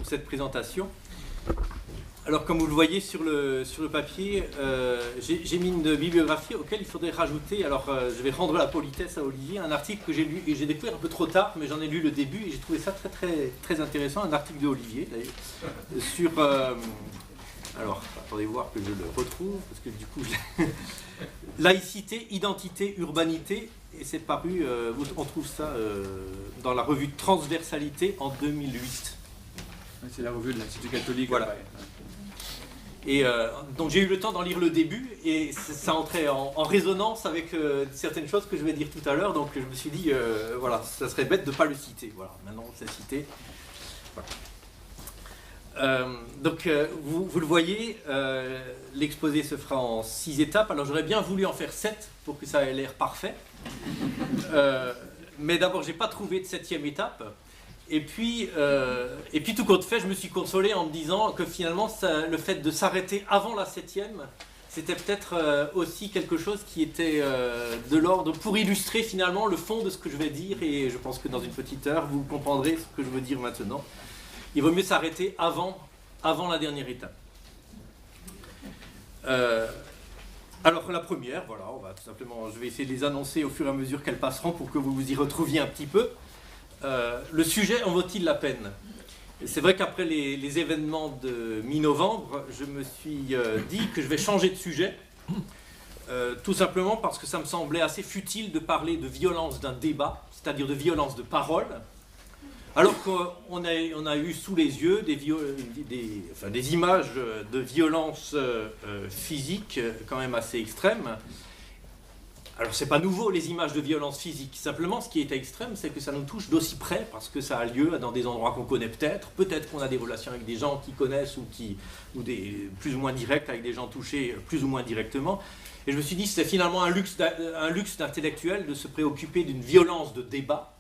pour cette présentation. Alors, comme vous le voyez sur le papier, j'ai mis une bibliographie auquel il faudrait rajouter, alors je vais rendre la politesse à Olivier, un article que j'ai lu et j'ai découvert un peu trop tard, mais j'en ai lu le début et j'ai trouvé ça très, très, très intéressant, un article de Olivier, d'ailleurs, sur... alors, attendez voir que je le retrouve, parce que du coup, laïcité, identité, urbanité, et c'est paru, on trouve ça dans la revue Transversalité en 2008. C'est la revue de l'Institut catholique. Voilà. Ouais. Et donc j'ai eu le temps d'en lire le début et ça entrait en résonance avec certaines choses que je vais dire tout à l'heure, donc je me suis dit, voilà, ça serait bête de ne pas le citer. Voilà, maintenant c'est cité. Voilà. Donc vous le voyez, l'exposé se fera en 6 étapes. Alors j'aurais bien voulu en faire 7 pour que ça ait l'air parfait. Mais d'abord, j'ai pas trouvé de 7e étape. Et puis tout compte fait, je me suis consolé en me disant que finalement, le fait de s'arrêter avant la 7e, c'était peut-être aussi quelque chose qui était de l'ordre pour illustrer finalement le fond de ce que je vais dire. Et je pense que dans une petite heure, vous comprendrez ce que je veux dire maintenant. Il vaut mieux s'arrêter avant la dernière étape. Alors la première, voilà, on va tout simplement, je vais essayer de les annoncer au fur et à mesure qu'elles passeront pour que vous vous y retrouviez un petit peu. Le sujet en vaut-il la peine? C'est vrai qu'après les événements de mi-novembre, je me suis dit que je vais changer de sujet, tout simplement parce que ça me semblait assez futile de parler de violence d'un débat, c'est-à-dire de violence de parole, alors qu'on a eu sous les yeux des images de violence physique quand même assez extrêmes. Alors c'est pas nouveau les images de violence physique, simplement ce qui est extrême c'est que ça nous touche d'aussi près parce que ça a lieu dans des endroits qu'on connaît peut-être qu'on a des relations avec des gens qui connaissent ou des plus ou moins directs avec des gens touchés plus ou moins directement. Et je me suis dit c'est finalement un luxe d'intellectuel de se préoccuper d'une violence de débat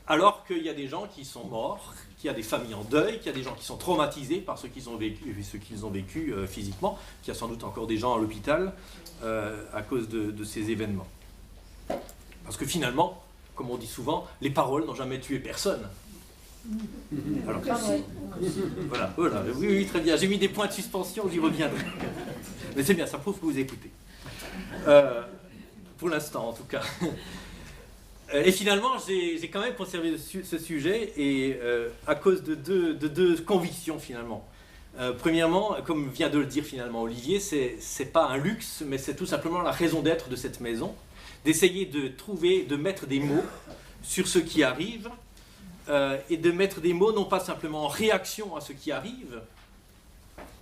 alors qu'il y a des gens qui sont morts, qu'il y a des familles en deuil, qu'il y a des gens qui sont traumatisés par ce qu'ils ont vécu physiquement, qu'il y a sans doute encore des gens à l'hôpital à cause de ces événements. Parce que finalement, comme on dit souvent, les paroles n'ont jamais tué personne. Alors, voilà, oui, très bien, j'ai mis des points de suspension, j'y reviendrai. Mais c'est bien, ça prouve que vous écoutez. Pour l'instant, en tout cas. Et finalement, j'ai quand même conservé ce sujet et à cause de deux convictions finalement. Premièrement, comme vient de le dire finalement Olivier, c'est pas un luxe, mais c'est tout simplement la raison d'être de cette maison, d'essayer de mettre des mots sur ce qui arrive et de mettre des mots non pas simplement en réaction à ce qui arrive,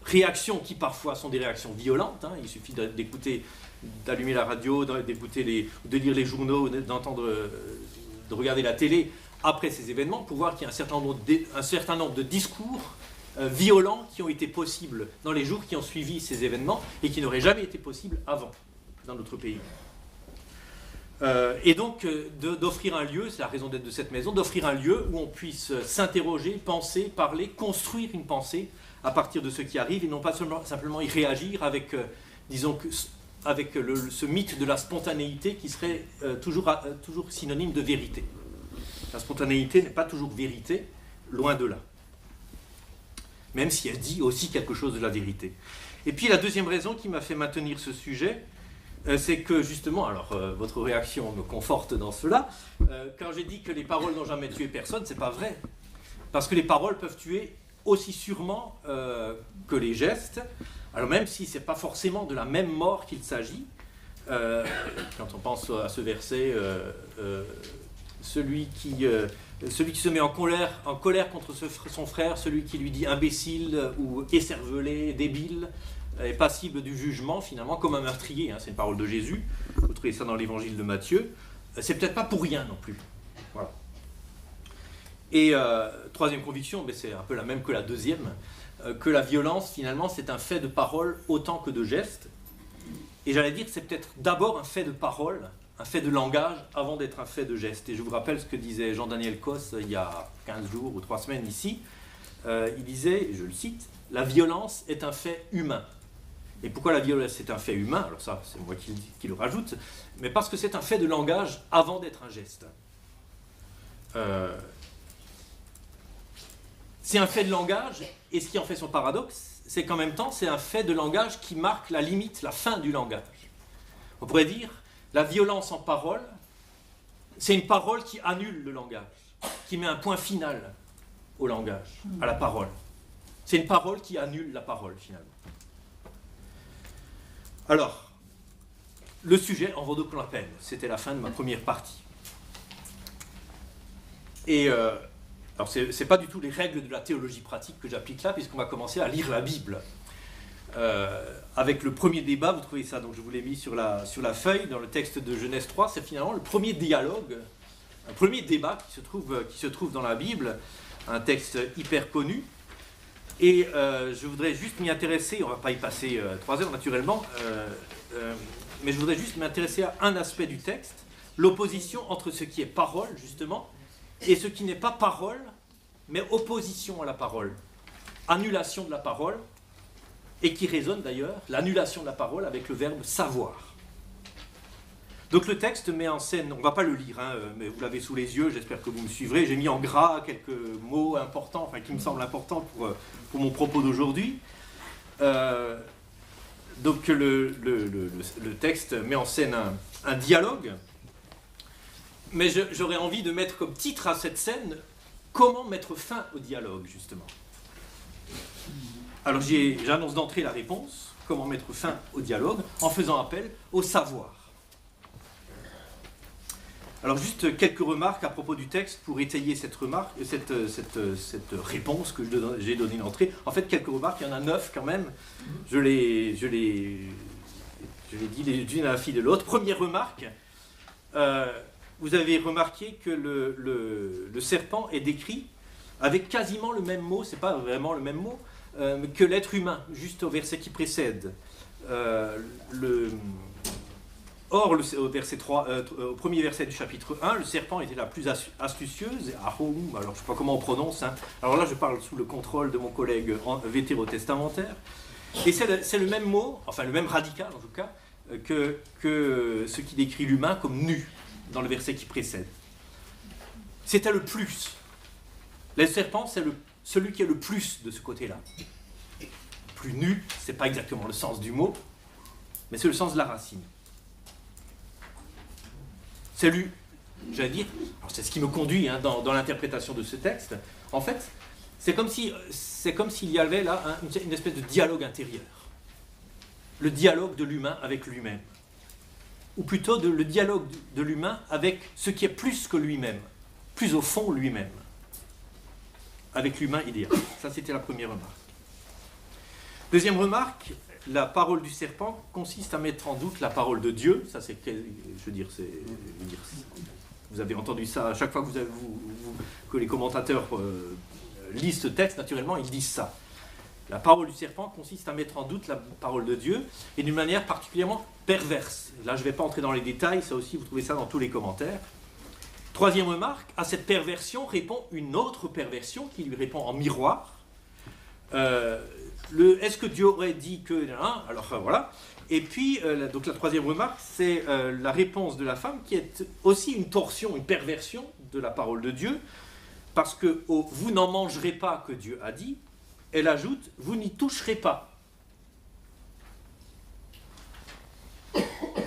réactions qui parfois sont des réactions violentes, hein, il suffit d'allumer la radio, de lire les journaux, de regarder la télé après ces événements pour voir qu'il y a un certain nombre de discours violents qui ont été possibles dans les jours qui ont suivi ces événements et qui n'auraient jamais été possibles avant dans notre pays. Et donc d'offrir un lieu, c'est la raison d'être de cette maison, d'offrir un lieu où on puisse s'interroger, penser, parler, construire une pensée à partir de ce qui arrive et non pas simplement y réagir avec, ce mythe de la spontanéité qui serait toujours synonyme de vérité. La spontanéité n'est pas toujours vérité, loin de là. Même si elle dit aussi quelque chose de la vérité. Et puis la deuxième raison qui m'a fait maintenir ce sujet, c'est que justement, alors votre réaction me conforte dans cela, quand j'ai dit que les paroles n'ont jamais tué personne, c'est pas vrai. Parce que les paroles peuvent tuer aussi sûrement que les gestes, alors même si ce n'est pas forcément de la même mort qu'il s'agit, quand on pense à ce verset, celui qui se met en colère contre son frère, celui qui lui dit imbécile ou écervelé, débile, est passible du jugement finalement comme un meurtrier, hein, c'est une parole de Jésus, vous trouvez ça dans l'évangile de Matthieu, c'est peut-être pas pour rien non plus. Voilà. Et troisième conviction, mais c'est un peu la même que la deuxième, que la violence finalement c'est un fait de parole autant que de geste, et j'allais dire que c'est peut-être d'abord un fait de parole, un fait de langage avant d'être un fait de geste. Et je vous rappelle ce que disait Jean-Daniel Cos il y a 15 jours ou 3 semaines ici, il disait, je le cite, « La violence est un fait humain ». Et pourquoi la violence est un fait humain? Alors ça, c'est moi qui le rajoute, mais parce que c'est un fait de langage avant d'être un geste. c'est un fait de langage, et ce qui en fait son paradoxe, c'est qu'en même temps, c'est un fait de langage qui marque la limite, la fin du langage. On pourrait dire, la violence en parole, c'est une parole qui annule le langage, qui met un point final au langage, à la parole. C'est une parole qui annule la parole, finalement. Alors, le sujet en vaut donc la peine. C'était la fin de ma première partie. Et alors, ce n'est pas du tout les règles de la théologie pratique que j'applique là, puisqu'on va commencer à lire la Bible. Avec le premier débat, vous trouvez ça, donc je vous l'ai mis sur la feuille, dans le texte de Genèse 3, c'est finalement le premier dialogue, un premier débat qui se trouve dans la Bible, un texte hyper connu. Et je voudrais juste m'y intéresser, on ne va pas y passer 3 heures naturellement, mais je voudrais juste m'intéresser à un aspect du texte, l'opposition entre ce qui est parole, justement, et ce qui n'est pas parole, mais opposition à la parole, annulation de la parole, et qui résonne d'ailleurs, l'annulation de la parole avec le verbe savoir. Donc le texte met en scène, on ne va pas le lire, hein, mais vous l'avez sous les yeux, j'espère que vous me suivrez, j'ai mis en gras quelques mots importants, enfin qui me semblent importants pour mon propos d'aujourd'hui. Donc le texte met en scène un dialogue, mais j'aurais envie de mettre comme titre à cette scène « Comment mettre fin au dialogue » justement. Alors j'annonce d'entrée la réponse, comment mettre fin au dialogue, en faisant appel au savoir. Alors juste quelques remarques à propos du texte pour étayer cette réponse que j'ai donnée d'entrée. En fait, quelques remarques, il y en a 9 quand même. Je les dis les unes à la file de l'autre. Première remarque, vous avez remarqué que le serpent est décrit avec quasiment le même mot, c'est pas vraiment le même mot, que l'être humain, juste au verset qui précède. Or, au premier verset du chapitre 1, le serpent était la plus astucieuse, Ahoum, alors je ne sais pas comment on prononce, hein. Alors là je parle sous le contrôle de mon collègue vétérotestamentaire, et c'est le même mot, enfin le même radical en tout cas, que ce qui décrit l'humain comme nu, dans le verset qui précède. C'était le plus. Le serpent, c'est celui qui est le plus de ce côté-là. Plus nu, ce n'est pas exactement le sens du mot, mais c'est le sens de la racine. C'est lui, j'allais dire, alors c'est ce qui me conduit hein, dans l'interprétation de ce texte. En fait, c'est comme s'il y avait là une espèce de dialogue intérieur. Le dialogue de l'humain avec lui-même. Ou plutôt le dialogue de l'humain avec ce qui est plus que lui-même, plus au fond lui-même. Avec l'humain idéal. Ça, c'était la première remarque. Deuxième remarque, la parole du serpent consiste à mettre en doute la parole de Dieu. Ça, c'est, vous avez entendu ça à chaque fois que les commentateurs lisent ce texte, naturellement, ils disent ça. La parole du serpent consiste à mettre en doute la parole de Dieu, et d'une manière particulièrement perverse. Là, je ne vais pas entrer dans les détails, ça aussi, vous trouvez ça dans tous les commentaires. Troisième remarque, à cette perversion répond une autre perversion qui lui répond en miroir. Est-ce que Dieu aurait dit que... Hein, alors voilà. Et puis, donc la troisième remarque, c'est la réponse de la femme qui est aussi une torsion, une perversion de la parole de Dieu, parce que au « vous n'en mangerez pas » que Dieu a dit, elle ajoute « vous n'y toucherez pas ».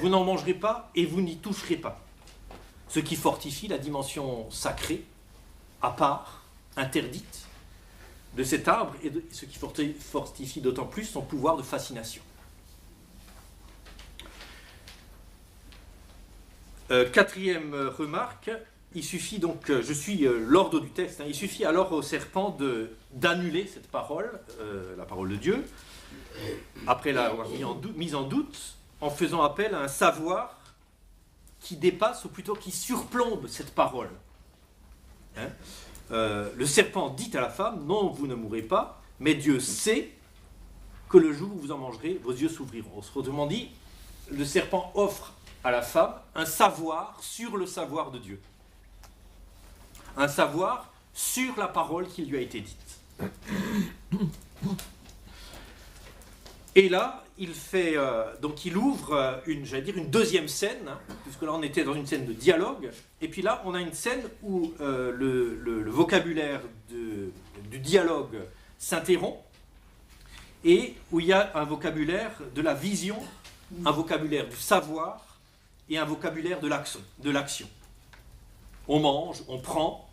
Vous n'en mangerez pas et vous n'y toucherez pas. Ce qui fortifie la dimension sacrée, à part, interdite, de cet arbre, et ce qui fortifie d'autant plus son pouvoir de fascination. Quatrième remarque, il suffit donc, je suis l'ordre du texte, hein, il suffit alors au serpent d'annuler cette parole, la parole de Dieu, après l'avoir mise en doute, en faisant appel à un savoir qui dépasse, ou plutôt qui surplombe cette parole. Hein? Le serpent dit à la femme, non, vous ne mourrez pas, mais Dieu sait que le jour où vous en mangerez, vos yeux s'ouvriront. Autrement dit, le serpent offre à la femme un savoir sur le savoir de Dieu. Un savoir sur la parole qui lui a été dite. Et là, il ouvre une deuxième scène, hein, puisque là on était dans une scène de dialogue, et puis là on a une scène où le vocabulaire du dialogue s'interrompt et où il y a un vocabulaire de la vision, un vocabulaire du savoir et un vocabulaire de l'action. On mange, on prend,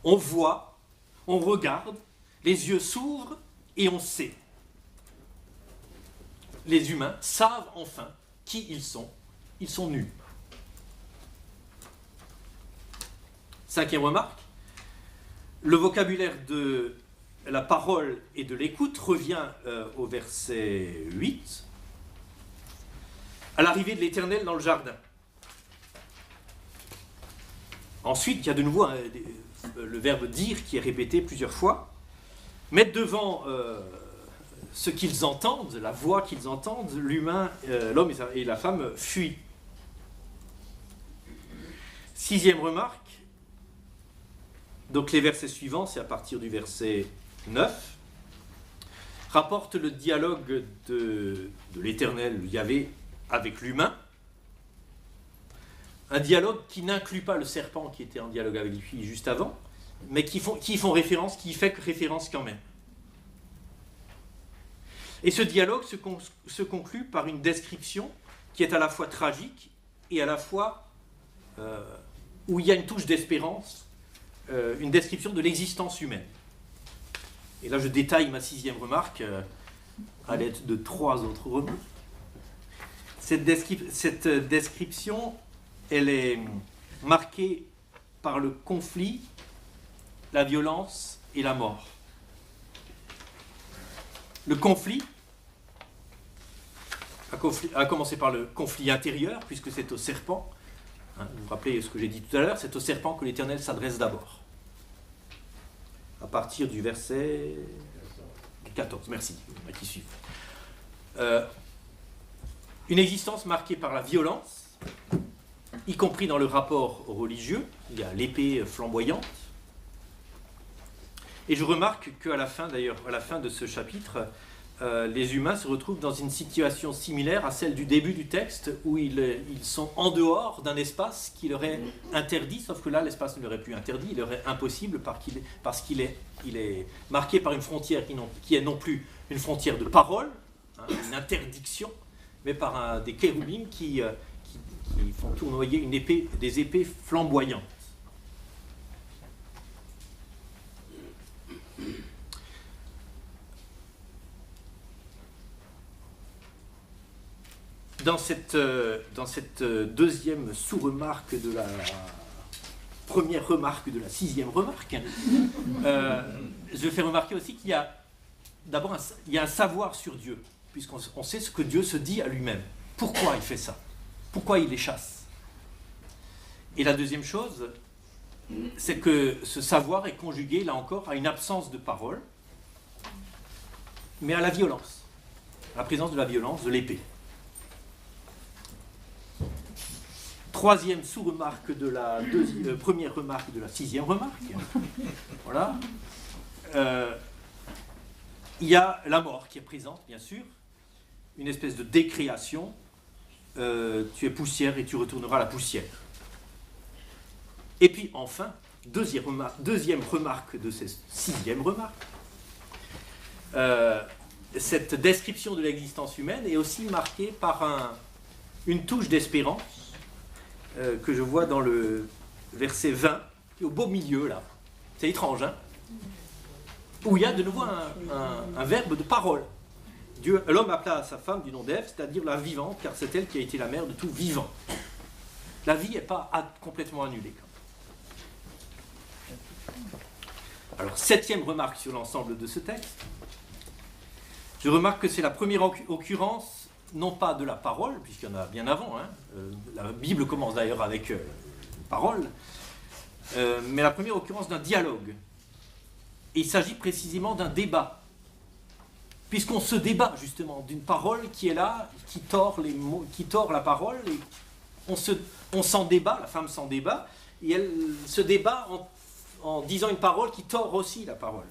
on voit, on regarde, les yeux s'ouvrent et on sait. Les humains savent enfin qui ils sont nus. Cinquième remarque, le vocabulaire de la parole et de l'écoute revient au verset 8, à l'arrivée de l'Éternel dans le jardin. Ensuite, il y a de nouveau le verbe dire qui est répété plusieurs fois. Mettre devant ce qu'ils entendent, la voix qu'ils entendent, l'homme et la femme fuient. Sixième remarque, donc les versets suivants, c'est à partir du verset 9, rapporte le dialogue de l'Éternel Yahvé avec l'humain. Un dialogue qui n'inclut pas le serpent qui était en dialogue avec lui juste avant, mais qui fait référence quand même. Et ce dialogue se conclut par une description qui est à la fois tragique et à la fois où il y a une touche d'espérance, une description de l'existence humaine. Et là je détaille ma sixième remarque à l'aide de trois autres remarques. Cette description, elle est marquée par le conflit, la violence et la mort. Le conflit, à commencer par le conflit intérieur, puisque c'est au serpent, vous vous rappelez ce que j'ai dit tout à l'heure, c'est au serpent que l'Éternel s'adresse d'abord. À partir du verset 14, merci, qui suit. Une existence marquée par la violence, y compris dans le rapport religieux, il y a l'épée flamboyante. Et je remarque qu'à la fin, d'ailleurs, à la fin de ce chapitre, les humains se retrouvent dans une situation similaire à celle du début du texte, où ils sont en dehors d'un espace qui leur est interdit, sauf que là, l'espace ne leur est plus interdit, il leur est impossible parce qu'il est marqué par une frontière qui est non plus une frontière de parole, une interdiction, mais par des kéroubim qui font tournoyer des épées flamboyantes. Dans cette deuxième sous-remarque de la première remarque de la sixième remarque, je fais remarquer aussi qu'il y a d'abord un savoir sur Dieu, puisqu'on sait ce que Dieu se dit à lui-même. Pourquoi il fait ça? Pourquoi il les chasse? Et la deuxième chose, c'est que ce savoir est conjugué, là encore, à une absence de parole, mais à la violence, à la présence de la violence, de l'épée. Troisième sous-remarque de la première remarque de la sixième remarque. Voilà. Il y a la mort qui est présente, bien sûr, une espèce de décréation. Tu es poussière et tu retourneras à la poussière. Et puis enfin, deuxième remarque de cette sixième remarque, cette description de l'existence humaine est aussi marquée par une touche d'espérance que je vois dans le verset 20, qui est au beau milieu là. C'est étrange, hein? Où il y a de nouveau un verbe de parole. L'homme appela sa femme du nom d'Ève, c'est-à-dire la vivante, car c'est elle qui a été la mère de tout vivant. La vie n'est pas complètement annulée. Alors, septième remarque sur l'ensemble de ce texte. Je remarque que c'est la première occurrence, non pas de la parole, puisqu'il y en a bien avant, hein, la Bible commence d'ailleurs avec parole, mais la première occurrence d'un dialogue. Et il s'agit précisément d'un débat, puisqu'on se débat justement d'une parole qui est là, qui tord les mots, qui tord la parole, et on s'en débat, la femme s'en débat, et elle se débat en disant une parole qui tord aussi la parole.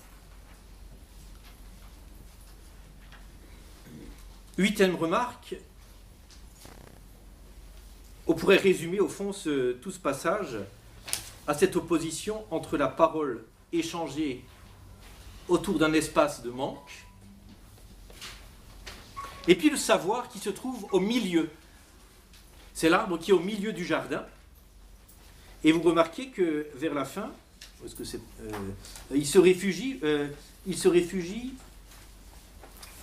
Huitième remarque, on pourrait résumer au fond tout ce passage à cette opposition entre la parole échangée autour d'un espace de manque. Et puis le savoir qui se trouve au milieu. C'est l'arbre qui est au milieu du jardin. Et vous remarquez que vers la fin, parce que il se réfugie. Où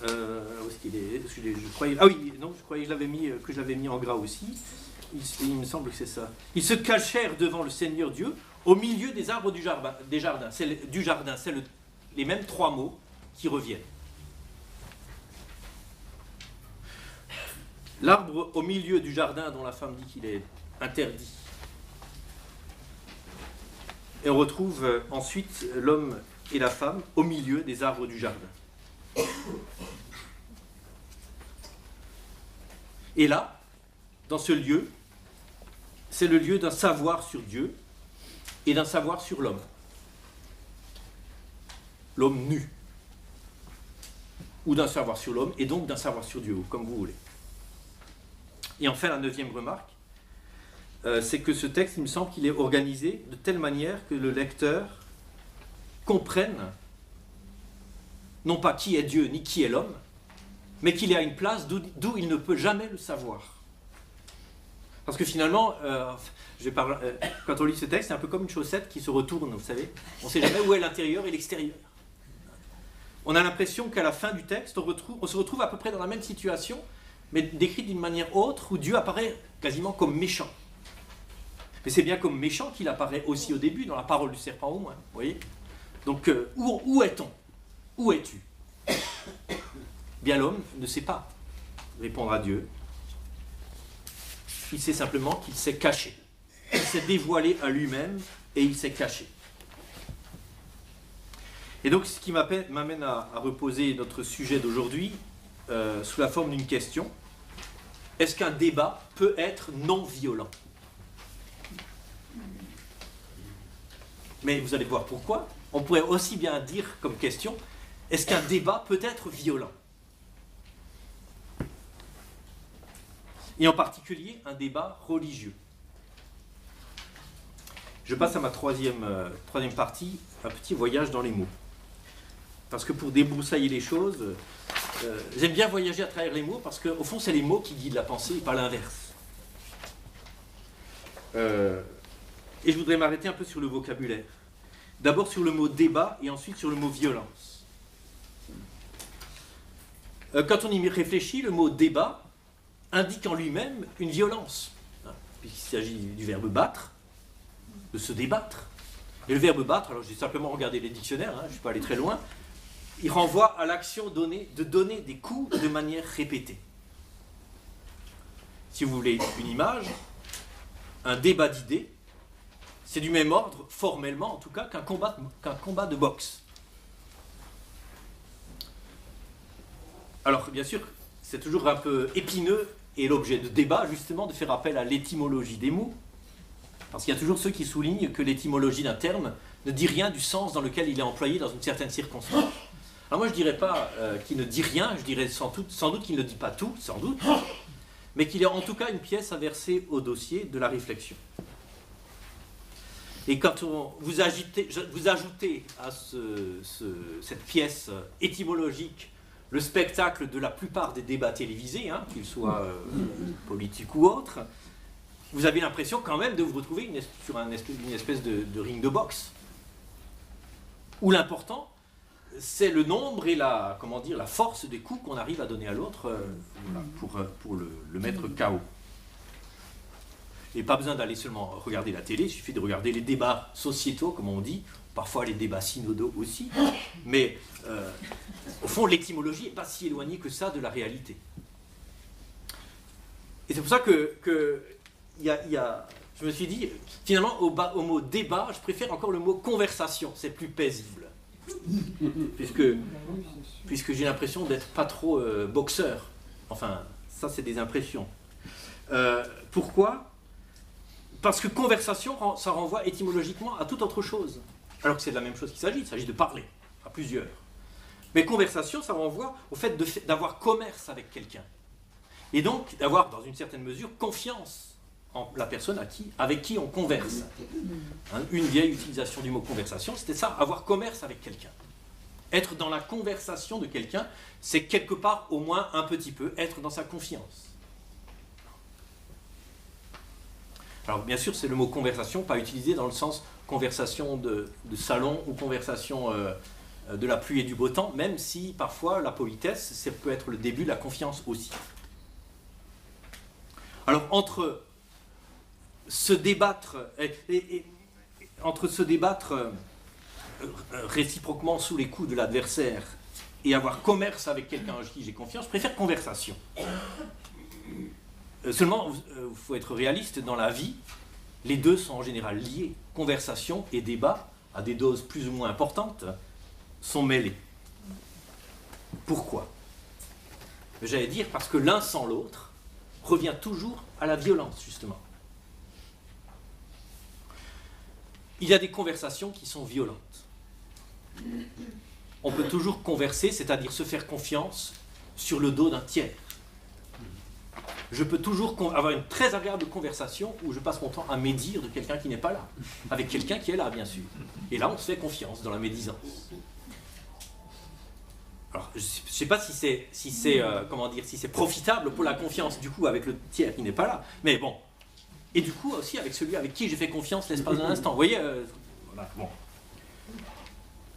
est-ce qu'il est, je croyais, ah oui, non, je croyais que je l'avais mis en gras aussi. Il me semble que c'est ça. Ils se cachèrent devant le Seigneur Dieu au milieu des arbres du jardin. C'est les mêmes trois mots qui reviennent. L'arbre au milieu du jardin dont la femme dit qu'il est interdit. Et on retrouve ensuite l'homme et la femme au milieu des arbres du jardin. Et là, dans ce lieu, c'est le lieu d'un savoir sur Dieu et d'un savoir sur l'homme. L'homme nu. Ou d'un savoir sur l'homme et donc d'un savoir sur Dieu, comme vous voulez. Et enfin, la 9e remarque, c'est que ce texte, il me semble qu'il est organisé de telle manière que le lecteur comprenne non pas qui est Dieu ni qui est l'homme, mais qu'il est à une place d'où il ne peut jamais le savoir. Parce que finalement, quand on lit ce texte, c'est un peu comme une chaussette qui se retourne, vous savez. On ne sait jamais où est l'intérieur et l'extérieur. On a l'impression qu'à la fin du texte, on se retrouve à peu près dans la même situation, mais décrite d'une manière autre, où Dieu apparaît quasiment comme méchant. Mais c'est bien comme méchant qu'il apparaît aussi au début, dans la parole du serpent au moins. Vous voyez ? Donc, où est-on ? Où es-tu ? Bien, l'homme ne sait pas répondre à Dieu. Il sait simplement qu'il s'est caché. Il s'est dévoilé à lui-même et il s'est caché. Et donc, ce qui m'amène à reposer notre sujet d'aujourd'hui sous la forme d'une question. Est-ce qu'un débat peut être non violent ? Mais vous allez voir pourquoi. On pourrait aussi bien dire comme question, est-ce qu'un débat peut être violent ? Et en particulier, un débat religieux. Je passe à ma troisième partie, un petit voyage dans les mots. Parce que pour débroussailler les choses, j'aime bien voyager à travers les mots, parce qu'au fond, c'est les mots qui guident la pensée et pas l'inverse. Et je voudrais m'arrêter un peu sur le vocabulaire. D'abord sur le mot débat et ensuite sur le mot violence. Quand on y réfléchit, le mot débat indique en lui-même une violence, puisqu'il s'agit du verbe battre, de se débattre. Et le verbe battre, alors j'ai simplement regardé les dictionnaires, je ne suis pas allé très loin, il renvoie à l'action de donner des coups de manière répétée. Si vous voulez une image, un débat d'idées, c'est du même ordre, formellement en tout cas, qu'un combat de boxe. Alors bien sûr, c'est toujours un peu épineux, et l'objet de débat justement de faire appel à l'étymologie des mots, parce qu'il y a toujours ceux qui soulignent que l'étymologie d'un terme ne dit rien du sens dans lequel il est employé dans une certaine circonstance. Alors moi je ne dirais pas qu'il ne dit rien, je dirais sans doute qu'il ne dit pas tout, sans doute, mais qu'il est en tout cas une pièce à verser au dossier de la réflexion. Et quand vous ajoutez à cette pièce étymologique le spectacle de la plupart des débats télévisés, qu'ils soient politiques ou autres, vous avez l'impression quand même de vous retrouver sur une espèce de ring de boxe, où l'important, c'est le nombre et la force des coups qu'on arrive à donner à l'autre pour le mettre KO. Et pas besoin d'aller seulement regarder la télé, il suffit de regarder les débats sociétaux, comme on dit, parfois les débats synodaux aussi, mais au fond l'étymologie n'est pas si éloignée que ça de la réalité. Et c'est pour ça que je me suis dit, finalement au mot débat, je préfère encore le mot conversation, c'est plus paisible. Puisque j'ai l'impression d'être pas trop boxeur. Enfin, ça c'est des impressions. Pourquoi ? Parce que conversation, ça renvoie étymologiquement à toute autre chose. Alors que c'est de la même chose qu'il s'agit de parler à plusieurs. Mais conversation, ça renvoie au fait d'avoir commerce avec quelqu'un. Et donc d'avoir, dans une certaine mesure, confiance en la personne avec qui on converse. Une vieille utilisation du mot conversation, c'était ça, avoir commerce avec quelqu'un. Être dans la conversation de quelqu'un, c'est quelque part, au moins un petit peu, être dans sa confiance. Alors bien sûr, c'est le mot conversation, pas utilisé dans le sens conversation de salon ou conversation de la pluie et du beau temps, même si parfois la politesse, ça peut être le début de la confiance aussi. Alors entre se débattre réciproquement sous les coups de l'adversaire et avoir commerce avec quelqu'un en qui j'ai confiance, je préfère conversation. Seulement, il faut être réaliste, dans la vie, les deux sont en général liés. Conversation et débat, à des doses plus ou moins importantes, sont mêlés. Pourquoi? J'allais dire parce que l'un sans l'autre revient toujours à la violence, justement. Il y a des conversations qui sont violentes. On peut toujours converser, c'est-à-dire se faire confiance sur le dos d'un tiers. Je peux toujours avoir une très agréable conversation où je passe mon temps à médire de quelqu'un qui n'est pas là, avec quelqu'un qui est là, bien sûr. Et là, on se fait confiance dans la médisance. Alors, je ne sais pas si c'est profitable pour la confiance, du coup, avec le tiers qui n'est pas là. Mais bon. Et du coup, aussi avec celui avec qui j'ai fait confiance l'espace d'un instant. Vous voyez voilà, bon.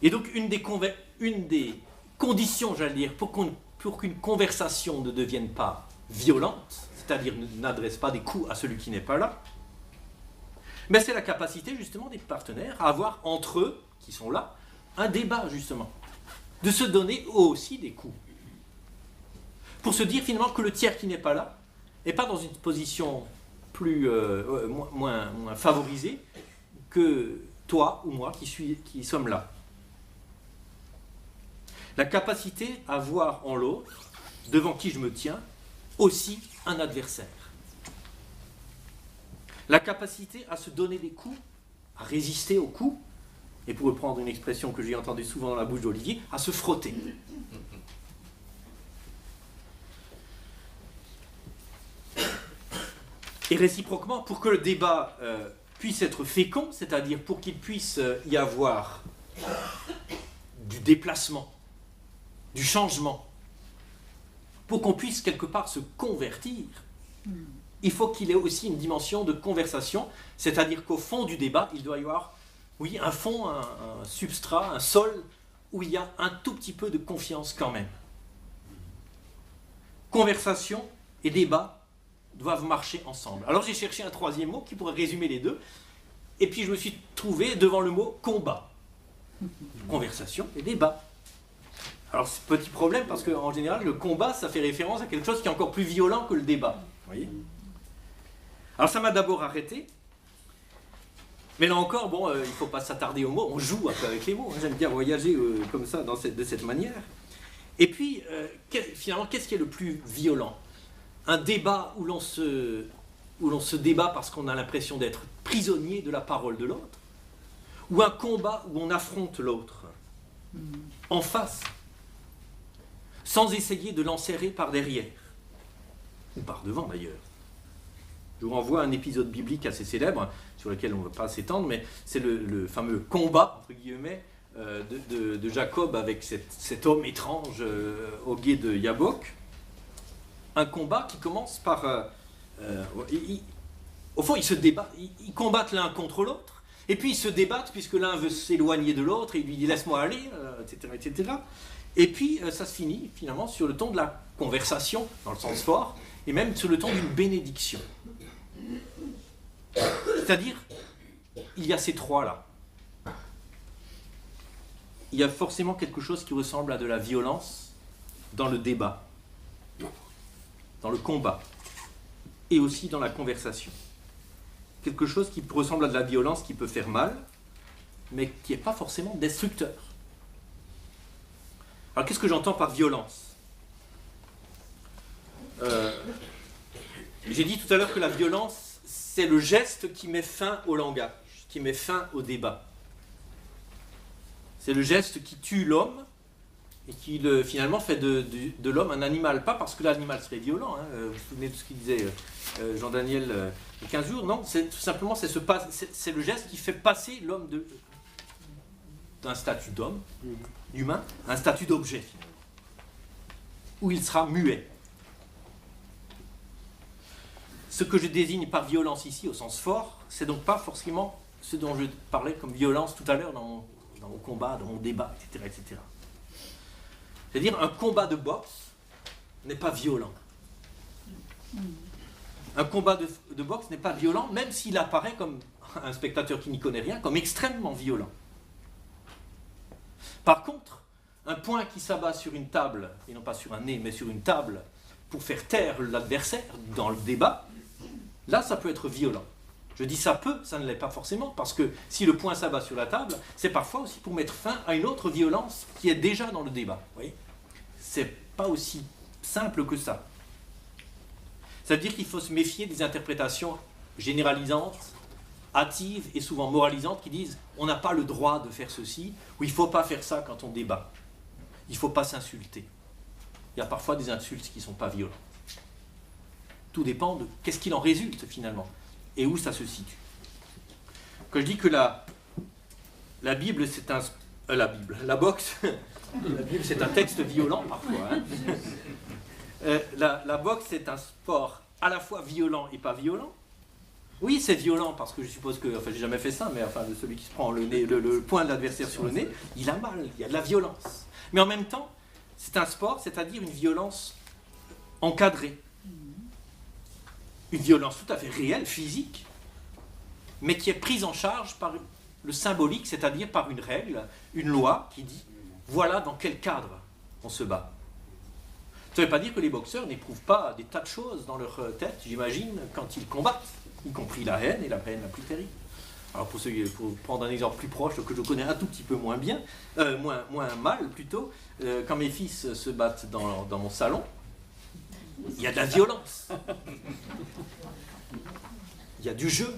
Et donc, une des conditions, j'allais dire, pour qu'une conversation ne devienne pas violente, c'est-à-dire n'adresse pas des coups à celui qui n'est pas là, mais c'est la capacité justement des partenaires à avoir entre eux, qui sont là, un débat justement, de se donner eux aussi des coups. Pour se dire finalement que le tiers qui n'est pas là n'est pas dans une position moins favorisée que toi ou moi qui sommes là. La capacité à voir en l'autre, devant qui je me tiens, aussi un adversaire. La capacité à se donner des coups, à résister aux coups, et pour reprendre une expression que j'ai entendue souvent dans la bouche d'Olivier, à se frotter. Et réciproquement, pour que le débat puisse être fécond, c'est-à-dire pour qu'il puisse y avoir du déplacement, du changement, pour qu'on puisse quelque part se convertir, il faut qu'il ait aussi une dimension de conversation, c'est-à-dire qu'au fond du débat, il doit y avoir, oui, un fond, un substrat, un sol, où il y a un tout petit peu de confiance quand même. Conversation et débat doivent marcher ensemble. Alors j'ai cherché un troisième mot qui pourrait résumer les deux, et puis je me suis trouvé devant le mot combat. Conversation et débat. Alors c'est un petit problème parce qu'en général le combat ça fait référence à quelque chose qui est encore plus violent que le débat. Vous voyez ? Alors ça m'a d'abord arrêté, mais là encore, bon, il ne faut pas s'attarder aux mots, on joue un peu avec les mots, hein. J'aime bien voyager comme ça, de cette manière. Et puis, finalement, qu'est-ce qui est le plus violent ? Un débat où l'on se débat parce qu'on a l'impression d'être prisonnier de la parole de l'autre, ou un combat où on affronte l'autre, en face, sans essayer de l'enserrer par derrière, ou par devant d'ailleurs. Je vous renvoie à un épisode biblique assez célèbre, sur lequel on ne va pas s'étendre, mais c'est le fameux combat, entre guillemets, de Jacob avec cet homme étrange au gué de Yabok. Un combat qui commence par... au fond, ils se débattent, ils combattent l'un contre l'autre, et puis ils se débattent puisque l'un veut s'éloigner de l'autre, et il lui dit « laisse-moi aller », etc., etc. Et puis ça se finit finalement sur le ton de la conversation, dans le sens fort, et même sur le ton d'une bénédiction. C'est-à-dire, il y a ces trois-là. Il y a forcément quelque chose qui ressemble à de la violence dans le débat, dans le combat, et aussi dans la conversation. Quelque chose qui ressemble à de la violence qui peut faire mal, mais qui n'est pas forcément destructeur. Alors qu'est-ce que j'entends par violence ? J'ai dit tout à l'heure que la violence, c'est le geste qui met fin au langage, qui met fin au débat. C'est le geste qui tue l'homme et qui finalement fait de l'homme un animal. Pas parce que l'animal serait violent, hein. Vous vous souvenez de ce qu'il disait Jean-Daniel il y a 15 jours, non, c'est tout simplement c'est le geste qui fait passer l'homme d'un statut d'homme, d'humain, à un statut d'objet, finalement, où il sera muet. Ce que je désigne par violence ici, au sens fort, c'est donc pas forcément ce dont je parlais comme violence tout à l'heure dans mon combat, dans mon débat, etc., etc. C'est-à-dire, un combat de boxe n'est pas violent. Un combat de boxe n'est pas violent, même s'il apparaît comme un spectateur qui n'y connaît rien, comme extrêmement violent. Par contre, un poing qui s'abat sur une table, et non pas sur un nez, mais sur une table, pour faire taire l'adversaire dans le débat, là, ça peut être violent. Je dis ça peut, ça ne l'est pas forcément, parce que si le poing s'abat sur la table, c'est parfois aussi pour mettre fin à une autre violence qui est déjà dans le débat. Vous voyez ? C'est pas aussi simple que ça. Ça veut dire qu'il faut se méfier des interprétations généralisantes, hâtives et souvent moralisantes qui disent on n'a pas le droit de faire ceci, ou il ne faut pas faire ça quand on débat. Il ne faut pas s'insulter. Il y a parfois des insultes qui ne sont pas violentes. Tout dépend de qu'est-ce qu'il en résulte finalement et où ça se situe. Quand je dis que la Bible, c'est un... la boxe, la Bible, c'est un texte violent parfois. Hein. La boxe, c'est un sport à la fois violent et pas violent. Oui, c'est violent parce que je suppose que, enfin, j'ai jamais fait ça, mais enfin, celui qui se prend le poing de l'adversaire sur le nez, il a mal, il y a de la violence. Mais en même temps, c'est un sport, c'est-à-dire une violence encadrée. Une violence tout à fait réelle, physique, mais qui est prise en charge par le symbolique, c'est-à-dire par une règle, une loi qui dit voilà dans quel cadre on se bat. Ça ne veut pas dire que les boxeurs n'éprouvent pas des tas de choses dans leur tête, j'imagine, quand ils combattent, y compris la haine, et la haine la plus terrible. Alors pour prendre un exemple plus proche, que je connais un tout petit peu moins bien, moins mal plutôt, quand mes fils se battent dans mon salon, il y a de la violence. Il y a du jeu.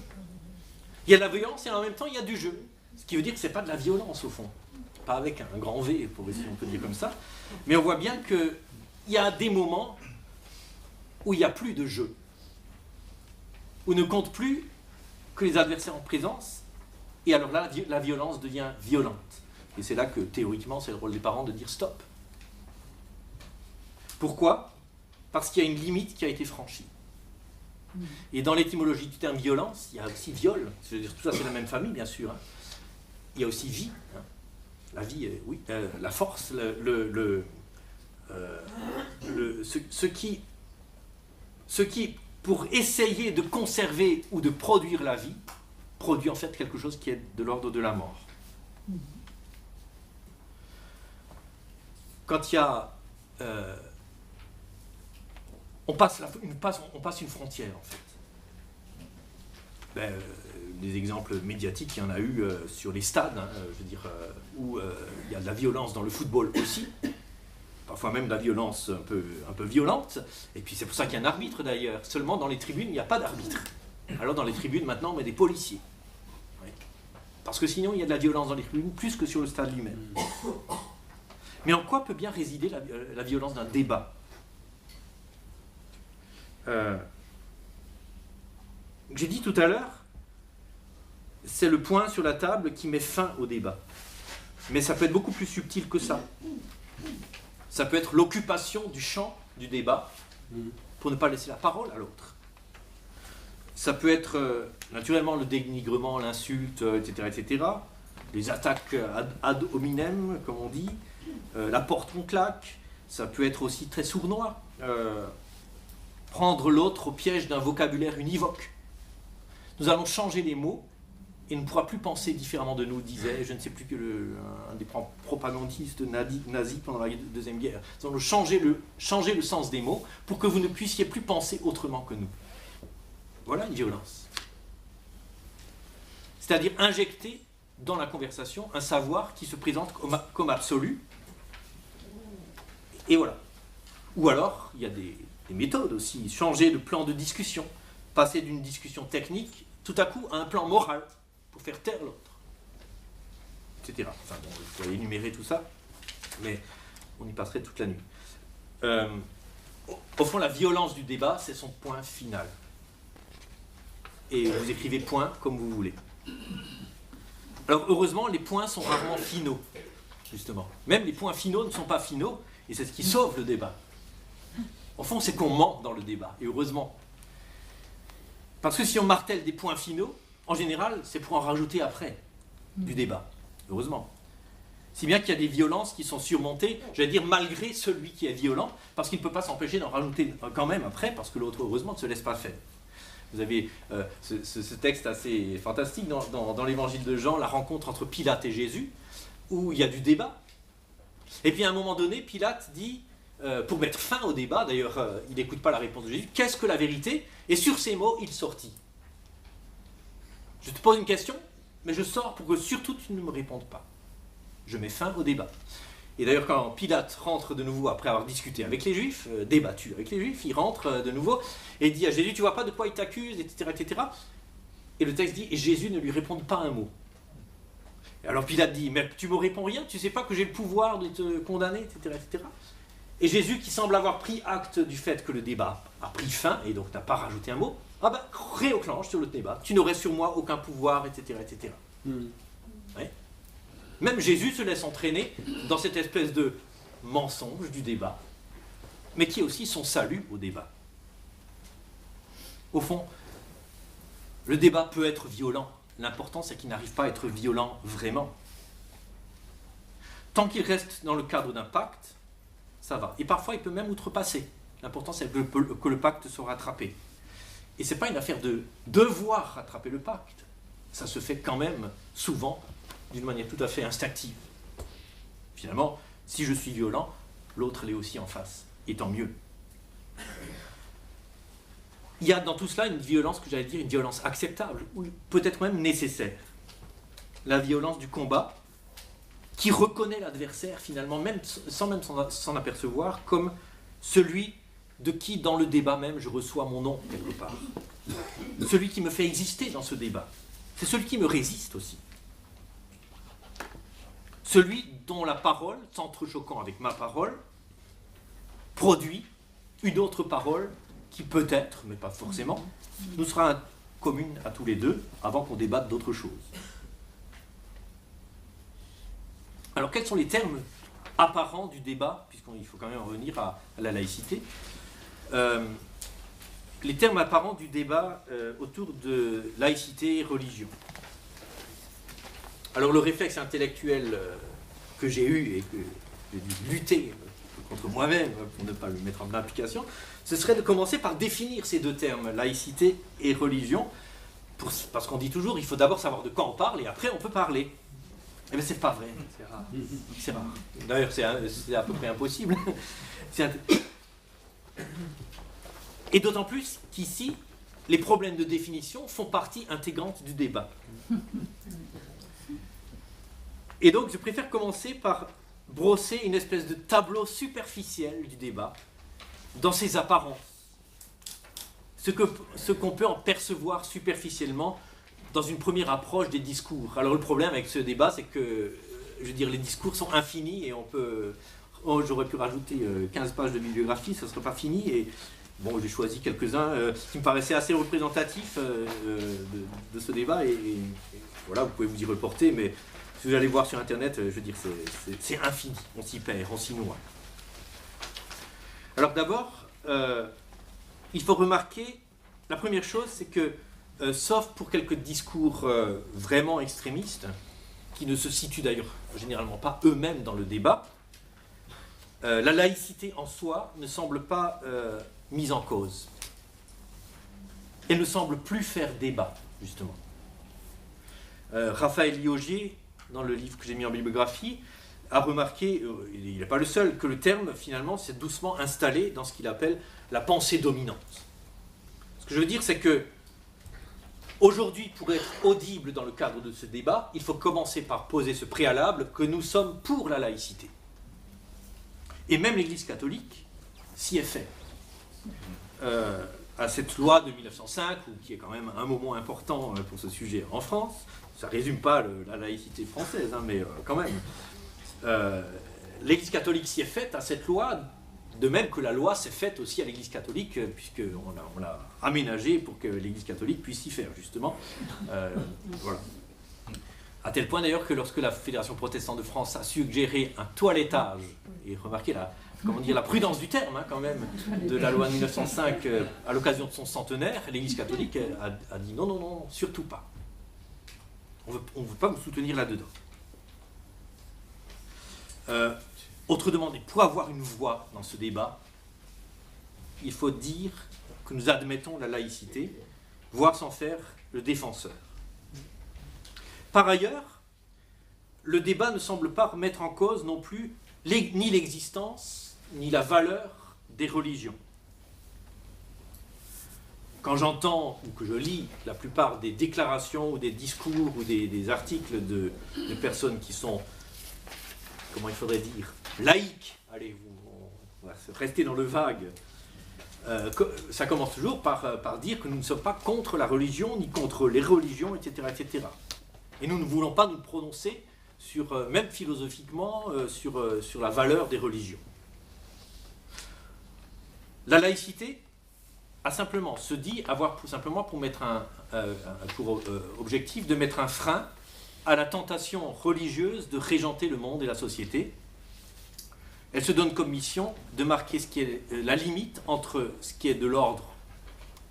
Il y a de la violence et en même temps il y a du jeu. Ce qui veut dire que ce n'est pas de la violence au fond. Pas avec un grand V, si on peut dire comme ça. Mais on voit bien qu'il y a des moments où il n'y a plus de jeu. Où ne compte plus que les adversaires en présence. Et alors là, la violence devient violente. Et c'est là que théoriquement c'est le rôle des parents de dire stop. Pourquoi ? Parce qu'il y a une limite qui a été franchie. Et dans l'étymologie du terme violence, il y a aussi viol. C'est-à-dire, tout ça, c'est la même famille, bien sûr. Hein. Il y a aussi vie. Hein. La vie, oui, la force, ce qui, pour essayer de conserver ou de produire la vie, produit en fait quelque chose qui est de l'ordre de la mort. Quand il y a... on passe une frontière, en fait. Des exemples médiatiques, il y en a eu sur les stades, hein, je veux dire, où il y a de la violence dans le football aussi, parfois même de la violence un peu violente, et puis c'est pour ça qu'il y a un arbitre d'ailleurs. Seulement dans les tribunes, il n'y a pas d'arbitre. Alors dans les tribunes, maintenant, on met des policiers. Oui. Parce que sinon, il y a de la violence dans les tribunes, plus que sur le stade lui-même. Mais en quoi peut bien résider la violence d'un débat ? J'ai dit tout à l'heure, c'est le point sur la table qui met fin au débat. Mais ça peut être beaucoup plus subtil que ça. Ça peut être l'occupation du champ du débat pour ne pas laisser la parole à l'autre. Ça peut être naturellement le dénigrement, l'insulte, etc., etc. Les attaques ad hominem, comme on dit, la porte qu'on claque. Ça peut être aussi très sournois. Prendre l'autre au piège d'un vocabulaire univoque. Nous allons changer les mots et il ne pourra plus penser différemment de nous, disait, je ne sais plus, un des propagandistes nazis pendant la Deuxième Guerre. Nous allons changer le sens des mots pour que vous ne puissiez plus penser autrement que nous. Voilà une violence. C'est-à-dire injecter dans la conversation un savoir qui se présente comme absolu. Et voilà. Ou alors, il y a des méthodes aussi, changer de plan de discussion, passer d'une discussion technique tout à coup à un plan moral pour faire taire l'autre, etc. Enfin bon, je pourrais énumérer tout ça, mais on y passerait toute la nuit. Au fond, la violence du débat, c'est son point final. Et vous écrivez point comme vous voulez. Alors heureusement, les points sont rarement finaux, justement. Même les points finaux ne sont pas finaux, et c'est ce qui sauve le débat. Au fond, c'est qu'on ment dans le débat, et heureusement. Parce que si on martèle des points finaux, en général, c'est pour en rajouter après du débat, heureusement. Si bien qu'il y a des violences qui sont surmontées, j'allais dire malgré celui qui est violent, parce qu'il ne peut pas s'empêcher d'en rajouter quand même après, parce que l'autre, heureusement, ne se laisse pas faire. Vous avez ce texte assez fantastique dans l'évangile de Jean, la rencontre entre Pilate et Jésus, où il y a du débat. Et puis à un moment donné, Pilate dit, pour mettre fin au débat, d'ailleurs il n'écoute pas la réponse de Jésus, qu'est-ce que la vérité? Et sur ces mots, il sortit. Je te pose une question, mais je sors pour que surtout tu ne me répondes pas. Je mets fin au débat. Et d'ailleurs, quand Pilate rentre de nouveau, après avoir discuté avec les Juifs, débattu avec les Juifs, il rentre de nouveau et dit à Jésus, tu vois pas de quoi il t'accuse, etc., etc. Et le texte dit, et Jésus ne lui répond pas un mot. Et alors Pilate dit, mais tu me réponds rien, tu sais pas que j'ai le pouvoir de te condamner, etc., etc. Et Jésus, qui semble avoir pris acte du fait que le débat a pris fin, et donc n'a pas rajouté un mot, ah ben, réenclenche sur le débat, tu n'aurais sur moi aucun pouvoir, etc., etc. Ouais. Même Jésus se laisse entraîner dans cette espèce de mensonge du débat, mais qui est aussi son salut au débat. Au fond, le débat peut être violent. L'important, c'est qu'il n'arrive pas à être violent vraiment. Tant qu'il reste dans le cadre d'un pacte, ça va. Et parfois, il peut même outrepasser. L'important, c'est que le pacte soit rattrapé. Et ce n'est pas une affaire de devoir rattraper le pacte. Ça se fait quand même souvent d'une manière tout à fait instinctive. Finalement, si je suis violent, l'autre l'est aussi en face, et tant mieux. Il y a dans tout cela une violence, que j'allais dire, une violence acceptable, ou peut-être même nécessaire. La violence du combat, qui reconnaît l'adversaire finalement, même sans s'en apercevoir, comme celui de qui, dans le débat même, je reçois mon nom quelque part. Celui qui me fait exister dans ce débat. C'est celui qui me résiste aussi. Celui dont la parole, s'entrechoquant avec ma parole, produit une autre parole qui peut-être, mais pas forcément, nous sera commune à tous les deux avant qu'on débatte d'autre chose. Alors quels sont les termes apparents du débat, puisqu'il faut quand même en revenir à la laïcité, les termes apparents du débat autour de laïcité et religion. Alors le réflexe intellectuel que j'ai eu et que j'ai dû lutter contre moi-même pour ne pas le mettre en application, ce serait de commencer par définir ces deux termes, laïcité et religion, parce qu'on dit toujours il faut d'abord savoir de quoi on parle et après on peut parler. Eh bien c'est pas vrai, c'est rare. C'est rare. D'ailleurs c'est à peu près impossible. Et d'autant plus qu'ici, les problèmes de définition font partie intégrante du débat. Et donc, je préfère commencer par brosser une espèce de tableau superficiel du débat, dans ses apparences. Ce qu'on peut en percevoir superficiellement dans une première approche des discours. Alors, le problème avec ce débat, c'est que, je veux dire, les discours sont infinis et on peut... Oh, j'aurais pu rajouter 15 pages de bibliographie, ça ne serait pas fini. Et bon, j'ai choisi quelques-uns qui me paraissaient assez représentatifs de ce débat. Et voilà, vous pouvez vous y reporter, mais... Si vous allez voir sur Internet, je veux dire, c'est infini, on s'y perd, on s'y noie. Alors d'abord, il faut remarquer, la première chose, c'est que, sauf pour quelques discours vraiment extrémistes, qui ne se situent d'ailleurs généralement pas eux-mêmes dans le débat, la laïcité en soi ne semble pas mise en cause. Elle ne semble plus faire débat, justement. Raphaël Liogier, dans le livre que j'ai mis en bibliographie, a remarqué, il n'est pas le seul, que le terme, finalement, s'est doucement installé dans ce qu'il appelle la pensée dominante. Ce que je veux dire, c'est que, aujourd'hui, pour être audible dans le cadre de ce débat, il faut commencer par poser ce préalable que nous sommes pour la laïcité. Et même l'Église catholique s'y est fait. À cette loi de 1905, qui est quand même un moment important pour ce sujet en France, ça ne résume pas la laïcité française, hein, mais quand même. L'Église catholique s'y est faite à cette loi, de même que la loi s'est faite aussi à l'Église catholique, puisqu'on l'a aménagée pour que l'Église catholique puisse s'y faire, justement. Voilà. À tel point d'ailleurs que lorsque la Fédération protestante de France a suggéré un toilettage, et remarquez la prudence du terme quand même, de la loi de 1905 à l'occasion de son centenaire, l'Église catholique a dit non, non, non, surtout pas. On ne veut pas vous soutenir là-dedans. Autre demande, pour avoir une voix dans ce débat, il faut dire que nous admettons la laïcité, voire s'en faire le défenseur. Par ailleurs, le débat ne semble pas remettre en cause non plus ni l'existence, ni la valeur des religions. Quand j'entends ou que je lis la plupart des déclarations ou des discours ou des articles de personnes qui sont, comment il faudrait dire, laïques, allez, on va rester dans le vague, ça commence toujours par dire que nous ne sommes pas contre la religion, ni contre les religions, etc., etc. Et nous ne voulons pas nous prononcer, même philosophiquement, sur la valeur des religions. La laïcité se dit avoir simplement pour mettre pour objectif de mettre un frein à la tentation religieuse de régenter le monde et la société. Elle se donne comme mission de marquer ce qui est la limite entre ce qui est de l'ordre,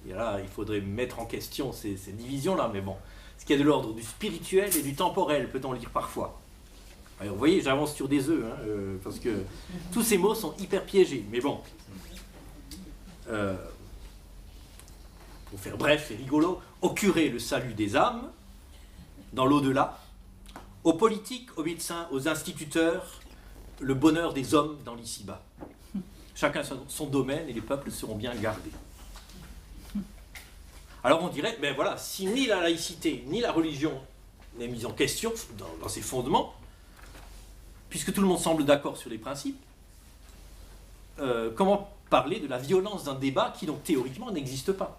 et là il faudrait mettre en question ces divisions-là, mais bon, ce qui est de l'ordre du spirituel et du temporel, peut-on le dire parfois. Alors, vous voyez, j'avance sur des œufs, parce que tous ces mots sont hyper piégés, mais bon. Pour faire bref et rigolo, au curé le salut des âmes, dans l'au-delà, aux politiques, aux médecins, aux instituteurs, le bonheur des hommes dans l'ici-bas. Chacun son domaine et les peuples seront bien gardés. Alors on dirait, ben voilà, si ni la laïcité ni la religion n'est mise en question dans ses fondements, puisque tout le monde semble d'accord sur les principes, comment parler de la violence d'un débat qui donc théoriquement n'existe pas?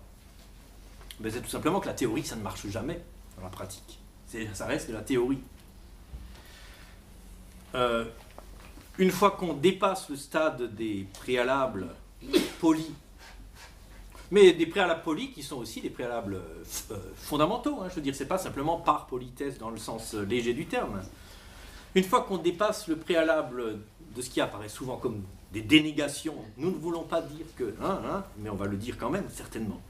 Ben, c'est tout simplement que la théorie, ça ne marche jamais dans la pratique. Ça reste de la théorie. Une fois qu'on dépasse le stade des préalables polis, mais des préalables polis qui sont aussi des préalables fondamentaux, je veux dire, c'est pas simplement par politesse dans le sens léger du terme. Une fois qu'on dépasse le préalable de ce qui apparaît souvent comme des dénégations, nous ne voulons pas dire que, mais on va le dire quand même, certainement.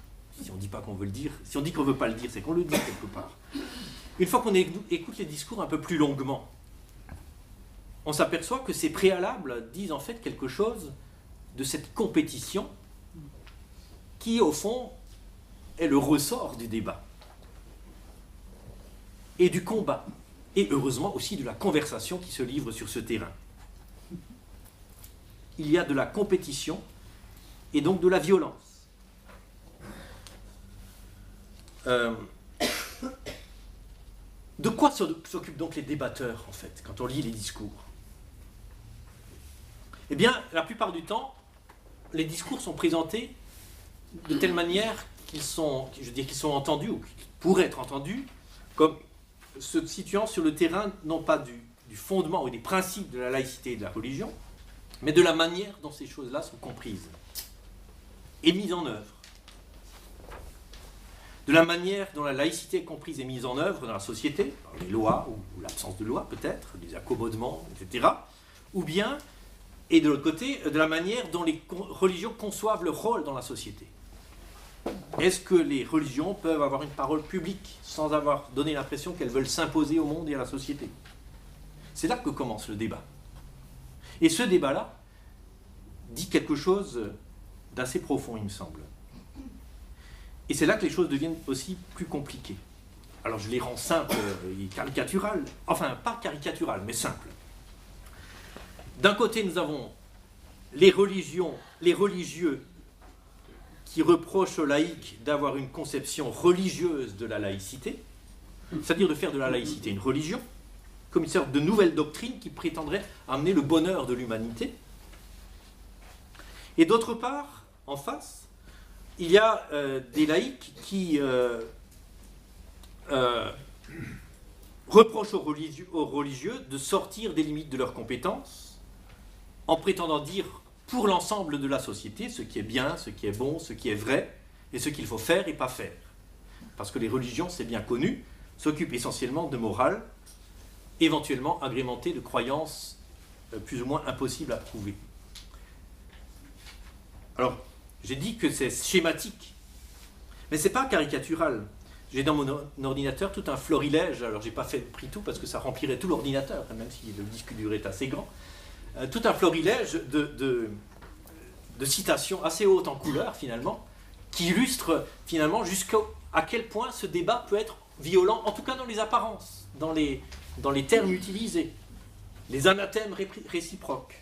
Si on ne dit pas qu'on veut le dire, si on dit qu'on ne veut pas le dire, c'est qu'on le dit quelque part. Une fois qu'on écoute les discours un peu plus longuement, on s'aperçoit que ces préalables disent en fait quelque chose de cette compétition qui, au fond, est le ressort du débat et du combat, et heureusement aussi de la conversation qui se livre sur ce terrain. Il y a de la compétition et donc de la violence. De quoi s'occupent donc les débatteurs, en fait, quand on lit les discours? Eh bien, la plupart du temps, les discours sont présentés de telle manière qu'ils sont entendus, ou qu'ils pourraient être entendus, comme se situant sur le terrain, non pas du fondement ou des principes de la laïcité et de la religion, mais de la manière dont ces choses-là sont comprises et mises en œuvre. De la manière dont la laïcité est comprise et mise en œuvre dans la société, par les lois, ou l'absence de loi peut-être, les accommodements, etc. Ou bien, et de l'autre côté, de la manière dont les religions conçoivent leur rôle dans la société. Est-ce que les religions peuvent avoir une parole publique sans avoir donné l'impression qu'elles veulent s'imposer au monde et à la société? C'est là que commence le débat. Et ce débat-là dit quelque chose d'assez profond, il me semble. Et c'est là que les choses deviennent aussi plus compliquées. Alors je les rends simples et caricaturales, enfin pas caricaturales, mais simples. D'un côté, nous avons les religieux qui reprochent aux laïcs d'avoir une conception religieuse de la laïcité, c'est-à-dire de faire de la laïcité une religion, comme une sorte de nouvelle doctrine qui prétendrait amener le bonheur de l'humanité. Et d'autre part, en face, il y a des laïcs qui reprochent aux religieux de sortir des limites de leurs compétences en prétendant dire pour l'ensemble de la société ce qui est bien, ce qui est bon, ce qui est vrai et ce qu'il faut faire et pas faire. Parce que les religions, c'est bien connu, s'occupent essentiellement de morale éventuellement agrémentée de croyances plus ou moins impossibles à prouver. Alors, j'ai dit que c'est schématique, mais ce n'est pas caricatural. J'ai dans mon ordinateur tout un florilège, alors j'ai pas pris tout parce que ça remplirait tout l'ordinateur, même si le disque dur est assez grand, tout un florilège de citations assez hautes en couleur finalement, qui illustrent finalement jusqu'à quel point ce débat peut être violent, en tout cas dans les apparences, dans les termes utilisés, les anathèmes réciproques.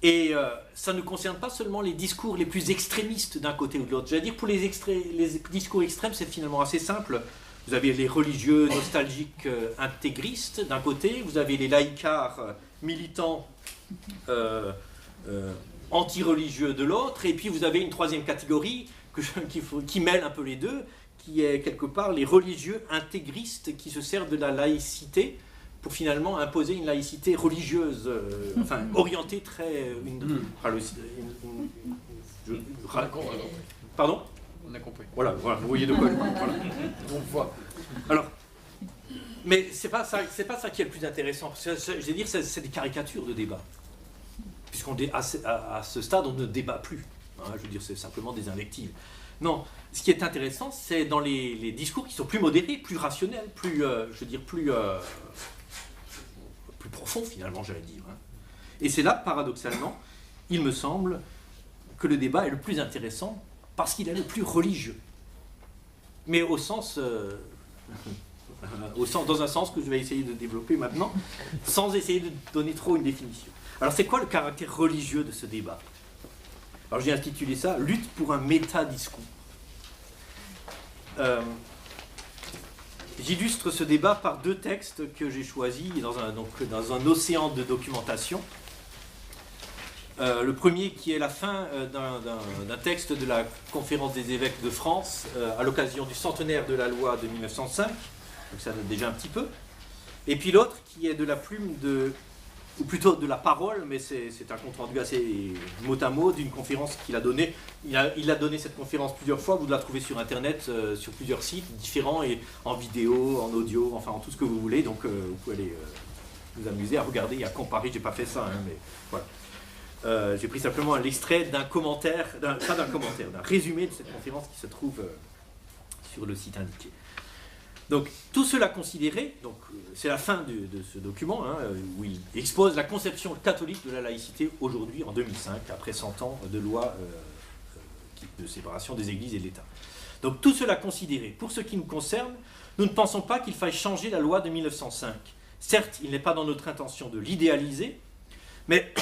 Et ça ne concerne pas seulement les discours les plus extrémistes d'un côté ou de l'autre. J'allais dire pour les discours extrêmes, c'est finalement assez simple. Vous avez les religieux nostalgiques intégristes d'un côté, vous avez les laïcards militants anti-religieux de l'autre, et puis vous avez une troisième catégorie qui mêle un peu les deux, qui est quelque part les religieux intégristes qui se servent de la laïcité pour finalement imposer une laïcité religieuse, orientée très... Pardon ? On a compris. Voilà, vous voyez de quoi je parle. Voilà. On voit. Alors, mais c'est pas ça qui est le plus intéressant. Je vais dire, c'est des caricatures de débat. Puisqu'à ce stade, on ne débat plus. Je veux dire, c'est simplement des invectives. Non, ce qui est intéressant, c'est dans les discours qui sont plus modérés, plus rationnels, plus profond finalement, j'allais dire. Et c'est là, paradoxalement, il me semble que le débat est le plus intéressant parce qu'il est le plus religieux. Mais dans un sens que je vais essayer de développer maintenant, sans essayer de donner trop une définition. Alors c'est quoi le caractère religieux de ce débat ? Alors j'ai intitulé ça « Lutte pour un métadiscours ». J'illustre ce débat par deux textes que j'ai choisis dans un océan de documentation. Le premier qui est la fin d'un texte de la Conférence des évêques de France à l'occasion du centenaire de la loi de 1905, donc ça donne déjà un petit peu. Et puis l'autre qui est de la plume ou plutôt de la parole, mais c'est un compte-rendu assez mot à mot d'une conférence qu'il a donnée. Il a donné cette conférence plusieurs fois, vous la trouvez sur Internet, sur plusieurs sites différents, et en vidéo, en audio, enfin en tout ce que vous voulez, donc vous pouvez aller vous amuser à regarder et à comparer. J'ai pas fait ça, mais voilà. J'ai pris simplement l'extrait d'un résumé de cette conférence qui se trouve sur le site indiqué. Donc, tout cela considéré, c'est la fin de ce document, où il expose la conception catholique de la laïcité aujourd'hui, en 2005, après 100 ans de loi de séparation des églises et de l'État. Donc, tout cela considéré, pour ce qui nous concerne, nous ne pensons pas qu'il faille changer la loi de 1905. Certes, il n'est pas dans notre intention de l'idéaliser, mais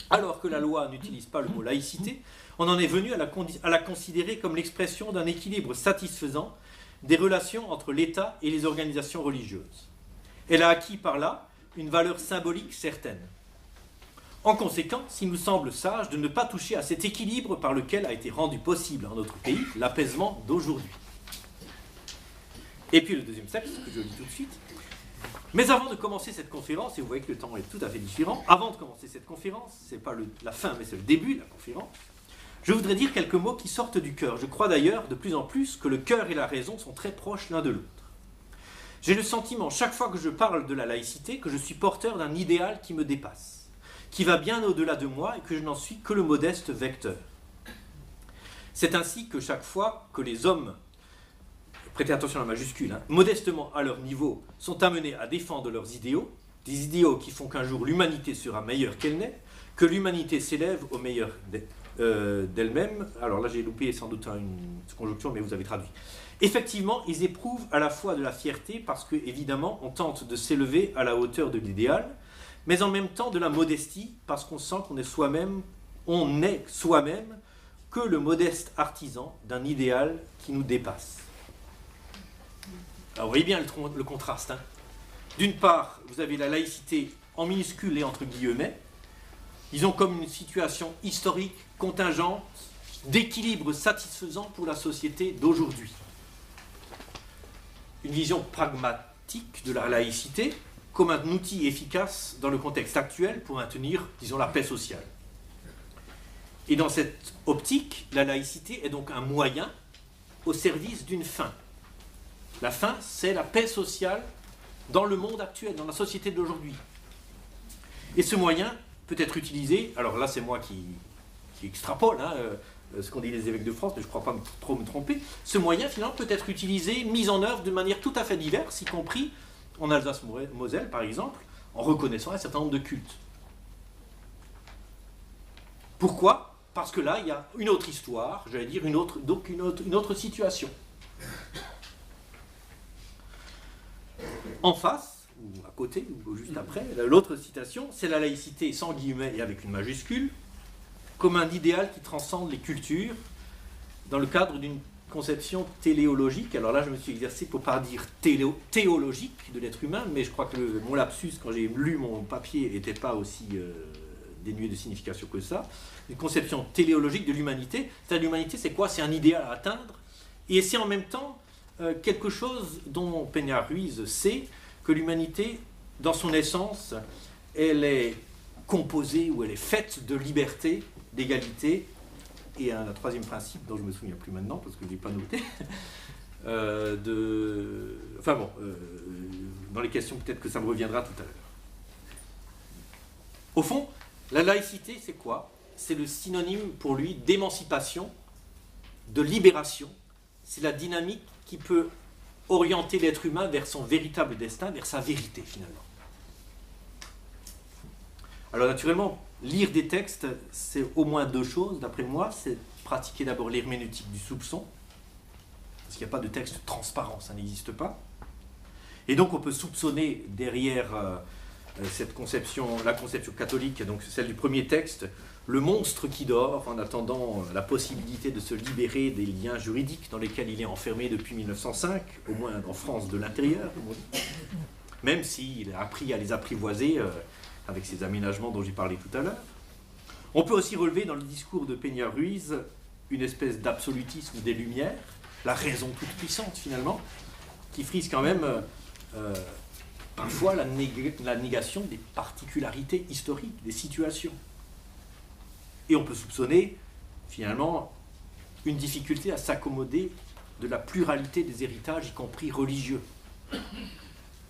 alors que la loi n'utilise pas le mot laïcité, on en est venu à la considérer comme l'expression d'un équilibre satisfaisant des relations entre l'État et les organisations religieuses. Elle a acquis par là une valeur symbolique certaine. En conséquence, il nous semble sage de ne pas toucher à cet équilibre par lequel a été rendu possible en notre pays l'apaisement d'aujourd'hui. Et puis le deuxième texte, que je lis tout de suite. Mais avant de commencer cette conférence, et vous voyez que le temps est tout à fait différent, avant de commencer cette conférence, c'est pas la fin, mais c'est le début de la conférence, je voudrais dire quelques mots qui sortent du cœur. Je crois d'ailleurs de plus en plus que le cœur et la raison sont très proches l'un de l'autre. J'ai le sentiment, chaque fois que je parle de la laïcité, que je suis porteur d'un idéal qui me dépasse, qui va bien au-delà de moi et que je n'en suis que le modeste vecteur. C'est ainsi que chaque fois que les hommes, prêtez attention à la majuscule, modestement à leur niveau, sont amenés à défendre leurs idéaux, des idéaux qui font qu'un jour l'humanité sera meilleure qu'elle n'est, que l'humanité s'élève au meilleur d'elle-même. Alors là j'ai loupé sans doute une conjonction, mais vous avez traduit. Effectivement, ils éprouvent à la fois de la fierté parce que évidemment on tente de s'élever à la hauteur de l'idéal, mais en même temps de la modestie parce qu'on sent qu'on est soi-même que le modeste artisan d'un idéal qui nous dépasse. Alors vous voyez bien le contraste. D'une part, vous avez la laïcité en minuscule et entre guillemets. Ils ont comme une situation historique, contingente, d'équilibre satisfaisant pour la société d'aujourd'hui. Une vision pragmatique de la laïcité comme un outil efficace dans le contexte actuel pour maintenir, disons, la paix sociale. Et dans cette optique, la laïcité est donc un moyen au service d'une fin. La fin, c'est la paix sociale dans le monde actuel, dans la société d'aujourd'hui. Et ce moyen peut être utilisé, alors là c'est moi qui extrapole ce qu'ont dit les évêques de France, mais je ne crois pas trop me tromper, ce moyen finalement peut être utilisé, mis en œuvre de manière tout à fait diverse, y compris en Alsace-Moselle par exemple, en reconnaissant un certain nombre de cultes. Pourquoi ? Parce que là, il y a une autre histoire, j'allais dire une autre situation. En face, ou à côté, ou juste après, l'autre citation, c'est la laïcité sans guillemets et avec une majuscule, comme un idéal qui transcende les cultures, dans le cadre d'une conception téléologique. Alors là, je me suis exercé pour ne pas dire théologique de l'être humain, mais je crois que mon lapsus, quand j'ai lu mon papier, n'était pas aussi dénué de signification que ça. Une conception téléologique de l'humanité. C'est-à-dire l'humanité, c'est quoi ? C'est un idéal à atteindre, et c'est en même temps quelque chose dont Peña Ruiz sait que l'humanité, dans son essence, elle est composée ou elle est faite de liberté, d'égalité, et un troisième principe dont je ne me souviens plus maintenant parce que je ne l'ai pas noté, dans les questions peut-être que ça me reviendra tout à l'heure. Au fond, la laïcité, c'est quoi ? C'est le synonyme pour lui d'émancipation, de libération. C'est la dynamique qui peut orienter l'être humain vers son véritable destin, vers sa vérité finalement. Alors naturellement, lire des textes, c'est au moins deux choses, d'après moi. C'est pratiquer d'abord l'herméneutique du soupçon, parce qu'il n'y a pas de texte transparent, ça n'existe pas. Et donc on peut soupçonner derrière cette conception, la conception catholique, donc celle du premier texte, le monstre qui dort en attendant la possibilité de se libérer des liens juridiques dans lesquels il est enfermé depuis 1905, au moins en France de l'intérieur, même s'il a appris à les apprivoiser avec ces aménagements dont j'ai parlé tout à l'heure. On peut aussi relever dans le discours de Peña Ruiz une espèce d'absolutisme des Lumières, la raison toute puissante finalement, qui frise quand même parfois la négation des particularités historiques, des situations. Et on peut soupçonner finalement une difficulté à s'accommoder de la pluralité des héritages, y compris religieux. Et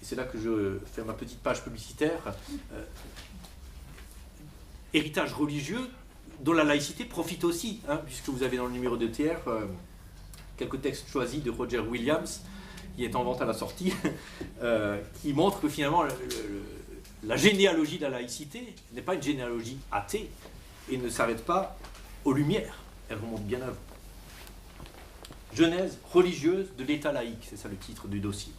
c'est là que je fais ma petite page publicitaire. Héritage religieux dont la laïcité profite aussi, puisque vous avez dans le numéro de TR quelques textes choisis de Roger Williams, qui est en vente à la sortie, qui montre que finalement la généalogie de la laïcité n'est pas une généalogie athée et ne s'arrête pas aux Lumières, elle remonte bien avant. Genèse religieuse de l'État laïque, c'est ça le titre du dossier.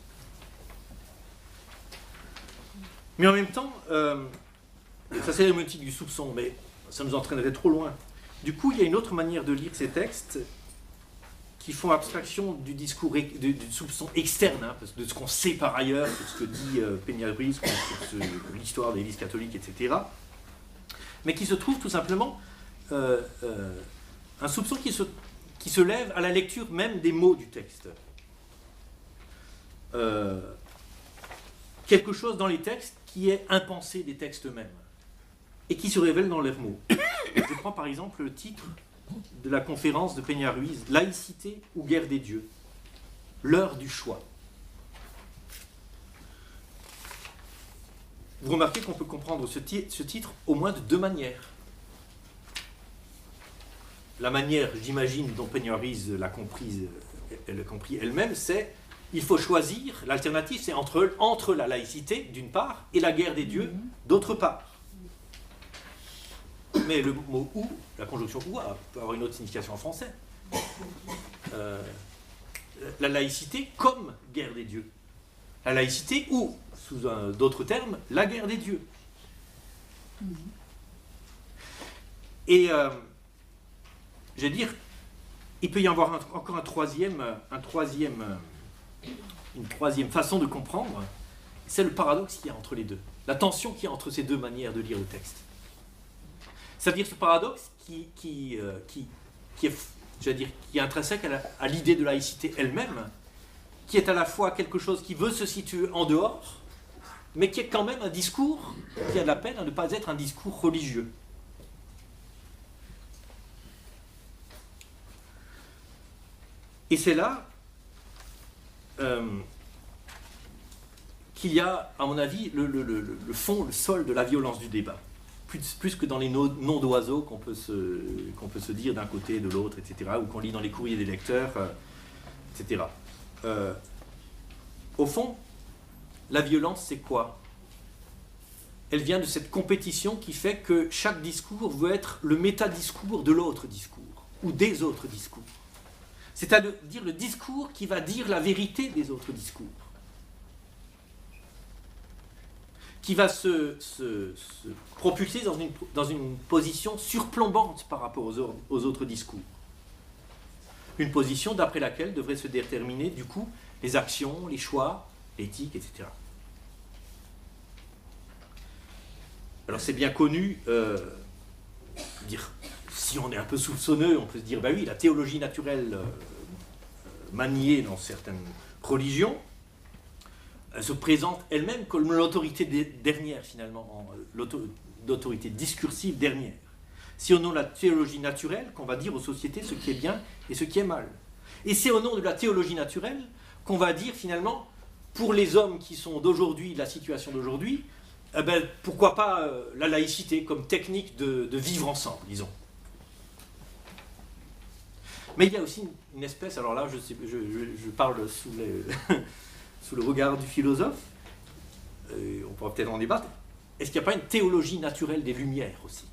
Mais en même temps, ça c'est l'herméneutique du soupçon, mais ça nous entraînerait trop loin. Du coup, il y a une autre manière de lire ces textes qui font abstraction du discours, du soupçon externe, de ce qu'on sait par ailleurs, de ce que dit Peña Ruiz sur l'histoire de l'Église catholique, etc. Mais qui se trouve tout simplement un soupçon qui se lève à la lecture même des mots du texte. Quelque chose dans les textes qui est impensé des textes eux-mêmes et qui se révèle dans leurs mots. Je prends par exemple le titre de la conférence de Peña Ruiz, « Laïcité ou guerre des dieux, l'heure du choix ». Vous remarquez qu'on peut comprendre ce titre au moins de deux manières. La manière, j'imagine, dont Peña Ruiz l'a compris elle-même, c'est il faut choisir, l'alternative c'est entre la laïcité d'une part et la guerre des dieux d'autre part. Mais le mot « ou », la conjonction « ou » peut avoir une autre signification en français. La laïcité comme guerre des dieux. La laïcité ou, sous d'autres termes, la guerre des dieux. Et, je vais dire, il peut y avoir encore une troisième façon de comprendre, c'est le paradoxe qu'il y a entre les deux, la tension qu'il y a entre ces deux manières de lire le texte. C'est-à-dire ce paradoxe qui est intrinsèque à l'idée de laïcité elle-même, qui est à la fois quelque chose qui veut se situer en dehors, mais qui est quand même un discours qui a de la peine à ne pas être un discours religieux. Et c'est là qu'il y a, à mon avis, le fond, le sol de la violence du débat. Plus que dans les noms d'oiseaux qu'on peut se dire d'un côté et de l'autre, etc., ou qu'on lit dans les courriers des lecteurs, etc. Au fond, la violence, c'est quoi? Elle vient de cette compétition qui fait que chaque discours veut être le métadiscours de l'autre discours, ou des autres discours. C'est-à-dire le discours qui va dire la vérité des autres discours, qui va se propulser dans une position surplombante par rapport aux autres discours. Une position d'après laquelle devraient se déterminer, du coup, les actions, les choix, l'éthique, etc. Alors c'est bien connu, si on est un peu soupçonneux, on peut se dire, bah oui, la théologie naturelle maniée dans certaines religions, elle se présente elle-même comme l'autorité dernière, finalement, l'autorité discursive dernière. C'est au nom de la théologie naturelle qu'on va dire aux sociétés ce qui est bien et ce qui est mal. Et c'est au nom de la théologie naturelle qu'on va dire, finalement, pour les hommes qui sont d'aujourd'hui, la situation d'aujourd'hui, eh ben, pourquoi pas la laïcité comme technique de vivre ensemble, disons. Mais il y a aussi une espèce, alors là je parle sous le regard du philosophe, on pourra peut-être en débattre, est-ce qu'il n'y a pas une théologie naturelle des Lumières aussi?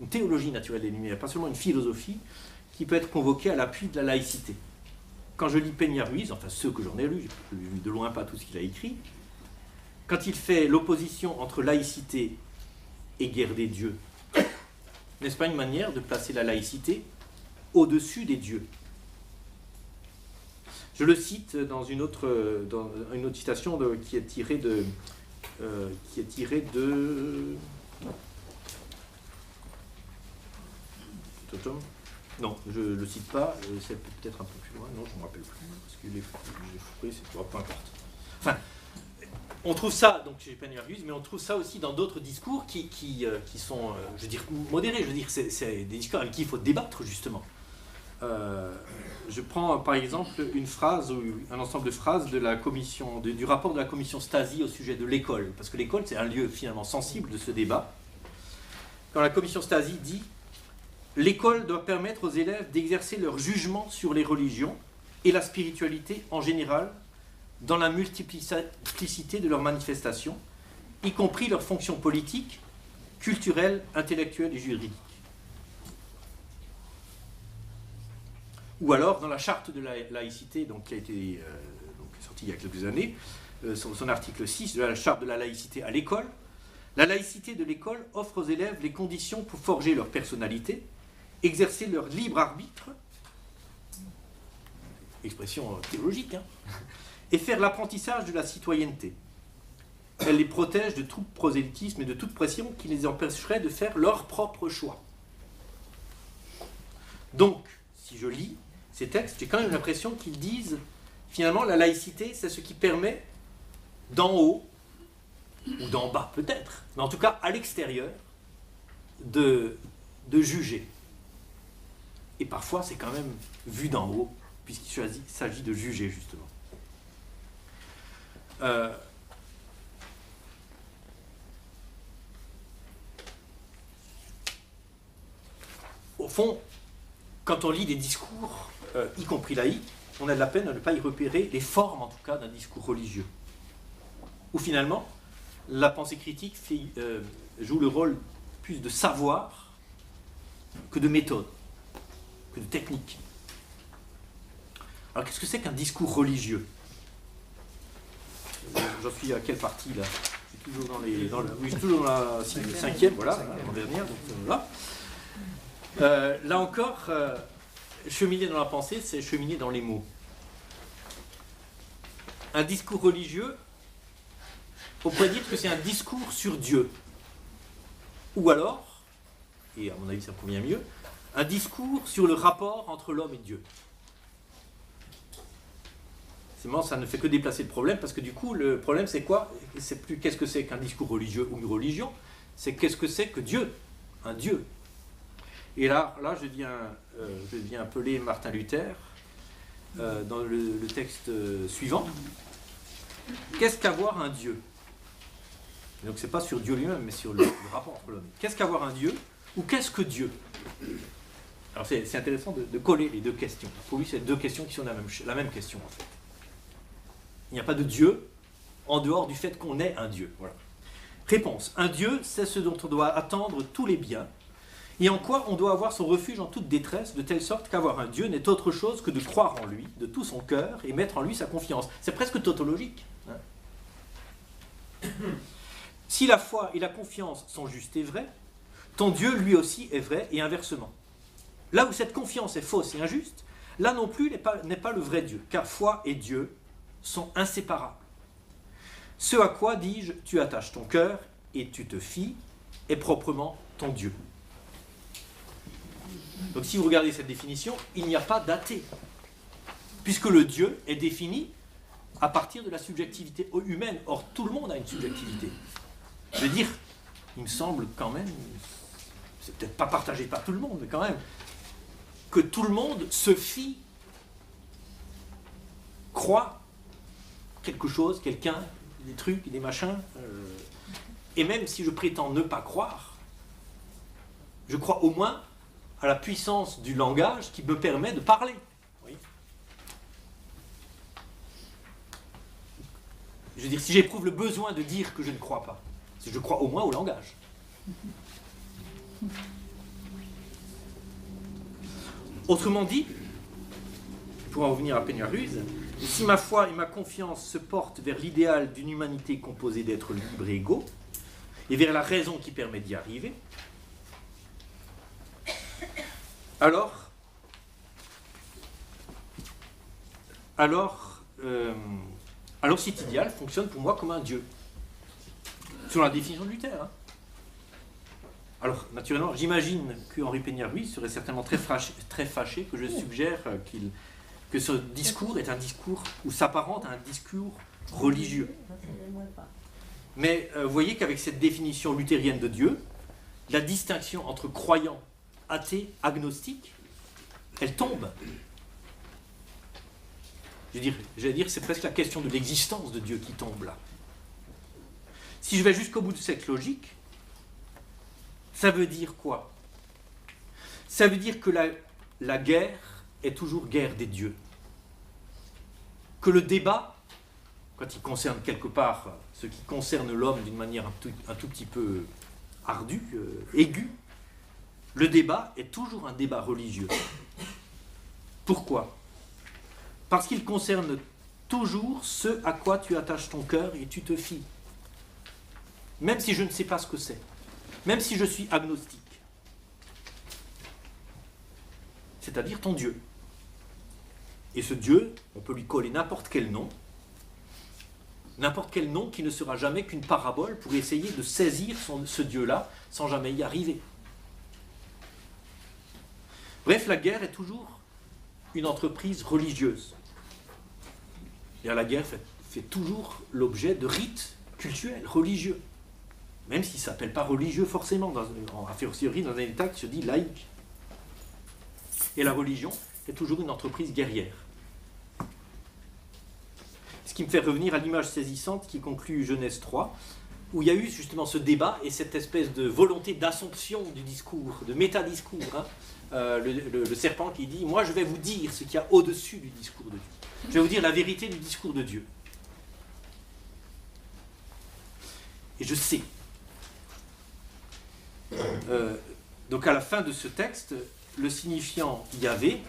Une théologie naturelle des Lumières, pas seulement une philosophie qui peut être convoquée à l'appui de la laïcité. Quand je lis Peña-Ruiz, enfin ceux que j'en ai lus, j'ai lu de loin pas tout ce qu'il a écrit, quand il fait l'opposition entre laïcité et guerre des dieux, n'est-ce pas une manière de placer la laïcité au-dessus des dieux? Je le cite dans une autre citation qui est tirée de non, je ne le cite pas, c'est peut-être un peu plus loin, non, je ne me rappelle plus, parce qu'il est fourré, c'est peu importe. Enfin, on trouve ça, donc chez Peña-Ruiz, mais on trouve ça aussi dans d'autres discours qui sont, je veux dire, modérés, je veux dire, c'est des discours avec qui il faut débattre, justement. Je prends par exemple une phrase ou un ensemble de phrases de la commission, du rapport de la commission Stasi au sujet de l'école, parce que l'école c'est un lieu finalement sensible de ce débat. Quand la commission Stasi dit « L'école doit permettre aux élèves d'exercer leur jugement sur les religions et la spiritualité en général dans la multiplicité de leurs manifestations, y compris leurs fonctions politiques, culturelles, intellectuelles et juridiques. » Ou alors, dans la charte de la laïcité, donc, qui a été sortie il y a quelques années, son article 6 de la charte de la laïcité à l'école, la laïcité de l'école offre aux élèves les conditions pour forger leur personnalité, exercer leur libre arbitre, expression théologique, hein, et faire l'apprentissage de la citoyenneté. Elle les protège de tout prosélytisme et de toute pression qui les empêcherait de faire leur propre choix. Donc, si je lis ces textes, j'ai quand même l'impression qu'ils disent, finalement, la laïcité, c'est ce qui permet, d'en haut, ou d'en bas peut-être, mais en tout cas à l'extérieur, de juger. Et parfois, c'est quand même vu d'en haut, puisqu'il s'agit de juger, justement. Au fond, quand on lit des discours, y compris laïques, on a de la peine à ne pas y repérer les formes, en tout cas, d'un discours religieux. Où finalement, la pensée critique joue le rôle plus de savoir que de méthode, que de technique. Alors qu'est-ce que c'est qu'un discours religieux? J'en suis à quelle partie là? Je suis toujours oui, je suis toujours dans la cinquième, voilà, en dernière, donc voilà. Là encore, cheminer dans la pensée, c'est cheminer dans les mots. Un discours religieux, on pourrait dire que c'est un discours sur Dieu. Ou alors, et à mon avis ça me convient mieux, un discours sur le rapport entre l'homme et Dieu. Ça ne fait que déplacer le problème, parce que du coup, le problème c'est quoi? C'est plus qu'est-ce que c'est qu'un discours religieux ou une religion, c'est qu'est-ce que c'est que Dieu, un Dieu. Et là je viens appeler Martin Luther, dans le texte suivant. Qu'est-ce qu'avoir un Dieu? Donc c'est pas sur Dieu lui-même, mais sur le rapport entre l'homme. Qu'est-ce qu'avoir un Dieu? Ou qu'est-ce que Dieu? Alors c'est intéressant de coller les deux questions. Pour lui, c'est deux questions qui sont la même question en fait. Il n'y a pas de Dieu en dehors du fait qu'on est un Dieu. Voilà. Réponse. Un Dieu, c'est ce dont on doit attendre tous les biens, et en quoi on doit avoir son refuge en toute détresse, de telle sorte qu'avoir un Dieu n'est autre chose que de croire en lui, de tout son cœur, et mettre en lui sa confiance. C'est presque tautologique. Hein. Si la foi et la confiance sont justes et vraies, ton Dieu lui aussi est vrai, et inversement. Là où cette confiance est fausse et injuste, là non plus n'est pas le vrai Dieu, car foi et Dieu sont inséparables. Ce à quoi, dis-je, tu attaches ton cœur et tu te fies, est proprement ton Dieu. Donc si vous regardez cette définition, il n'y a pas d'athée, puisque le Dieu est défini à partir de la subjectivité humaine. Or, tout le monde a une subjectivité. Je veux dire, il me semble quand même, c'est peut-être pas partagé par tout le monde, mais quand même, que tout le monde se fie, croit quelque chose, quelqu'un, des trucs, des machins, et même si je prétends ne pas croire, je crois au moins à la puissance du langage qui me permet de parler. Oui. Je veux dire, si j'éprouve le besoin de dire que je ne crois pas, c'est que je crois au moins au langage. Autrement dit, pour en revenir à Peña-Ruiz, si ma foi et ma confiance se portent vers l'idéal d'une humanité composée d'êtres libres et égaux, et vers la raison qui permet d'y arriver, alors cet idéal fonctionne pour moi comme un Dieu, selon la définition de Luther. Hein. Alors, naturellement, j'imagine qu'Henri Peña-Ruiz serait certainement très fâché que je suggère que ce discours est un discours ou s'apparente à un discours religieux. Mais vous voyez qu'avec cette définition luthérienne de Dieu, la distinction entre croyant, athée, agnostique, elle tombe. J'allais dire, c'est presque la question de l'existence de Dieu qui tombe là. Si je vais jusqu'au bout de cette logique, ça veut dire quoi? Ça veut dire que la guerre est toujours guerre des dieux. Que le débat, quand il concerne quelque part ce qui concerne l'homme d'une manière un tout petit peu ardue, aiguë, le débat est toujours un débat religieux. Pourquoi? Parce qu'il concerne toujours ce à quoi tu attaches ton cœur et tu te fies. Même si je ne sais pas ce que c'est. Même si je suis agnostique. C'est-à-dire ton Dieu. Et ce Dieu, on peut lui coller n'importe quel nom qui ne sera jamais qu'une parabole pour essayer de saisir ce Dieu-là sans jamais y arriver. Bref, la guerre est toujours une entreprise religieuse. Et la guerre fait toujours l'objet de rites cultuels, religieux. Même s'il ne s'appelle pas religieux forcément, a fortiori dans un état qui se dit laïque. Et la religion est toujours une entreprise guerrière. Ce qui me fait revenir à l'image saisissante qui conclut Genèse 3, où il y a eu justement ce débat et cette espèce de volonté d'assomption du discours, de métadiscours. Hein. Le serpent qui dit « Moi, je vais vous dire ce qu'il y a au-dessus du discours de Dieu. Je vais vous dire la vérité du discours de Dieu. Et je sais. » Donc à la fin de ce texte, le signifiant Yahvé,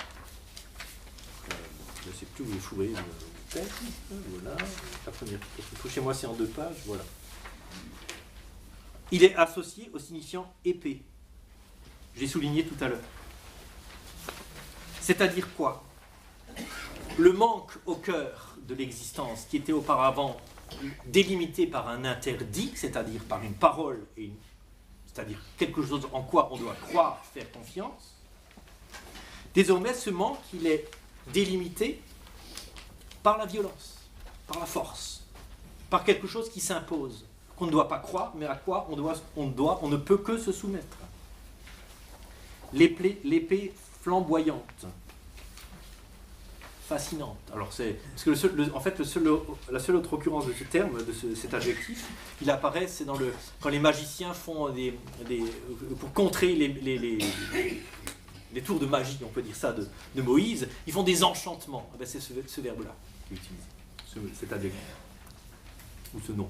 je ne sais plus où j'ai fourré le texte, voilà, la première question, chez moi c'est en 2 pages, voilà. Il est associé au signifiant épée. J'ai souligné tout à l'heure. C'est-à-dire quoi? Le manque au cœur de l'existence qui était auparavant délimité par un interdit, c'est-à-dire par une parole, c'est-à-dire quelque chose en quoi on doit croire, faire confiance, désormais ce manque il est délimité par la violence, par la force, par quelque chose qui s'impose, qu'on ne doit pas croire, mais à quoi on ne peut que se soumettre. L'épée flamboyante, fascinante. Alors parce que la seule autre occurrence de ce terme, cet adjectif, il apparaît, c'est quand les magiciens font pour contrer les tours de magie, on peut dire ça, de Moïse, ils font des enchantements. C'est ce verbe-là qui est utilisé, cet adjectif, ou ce nom.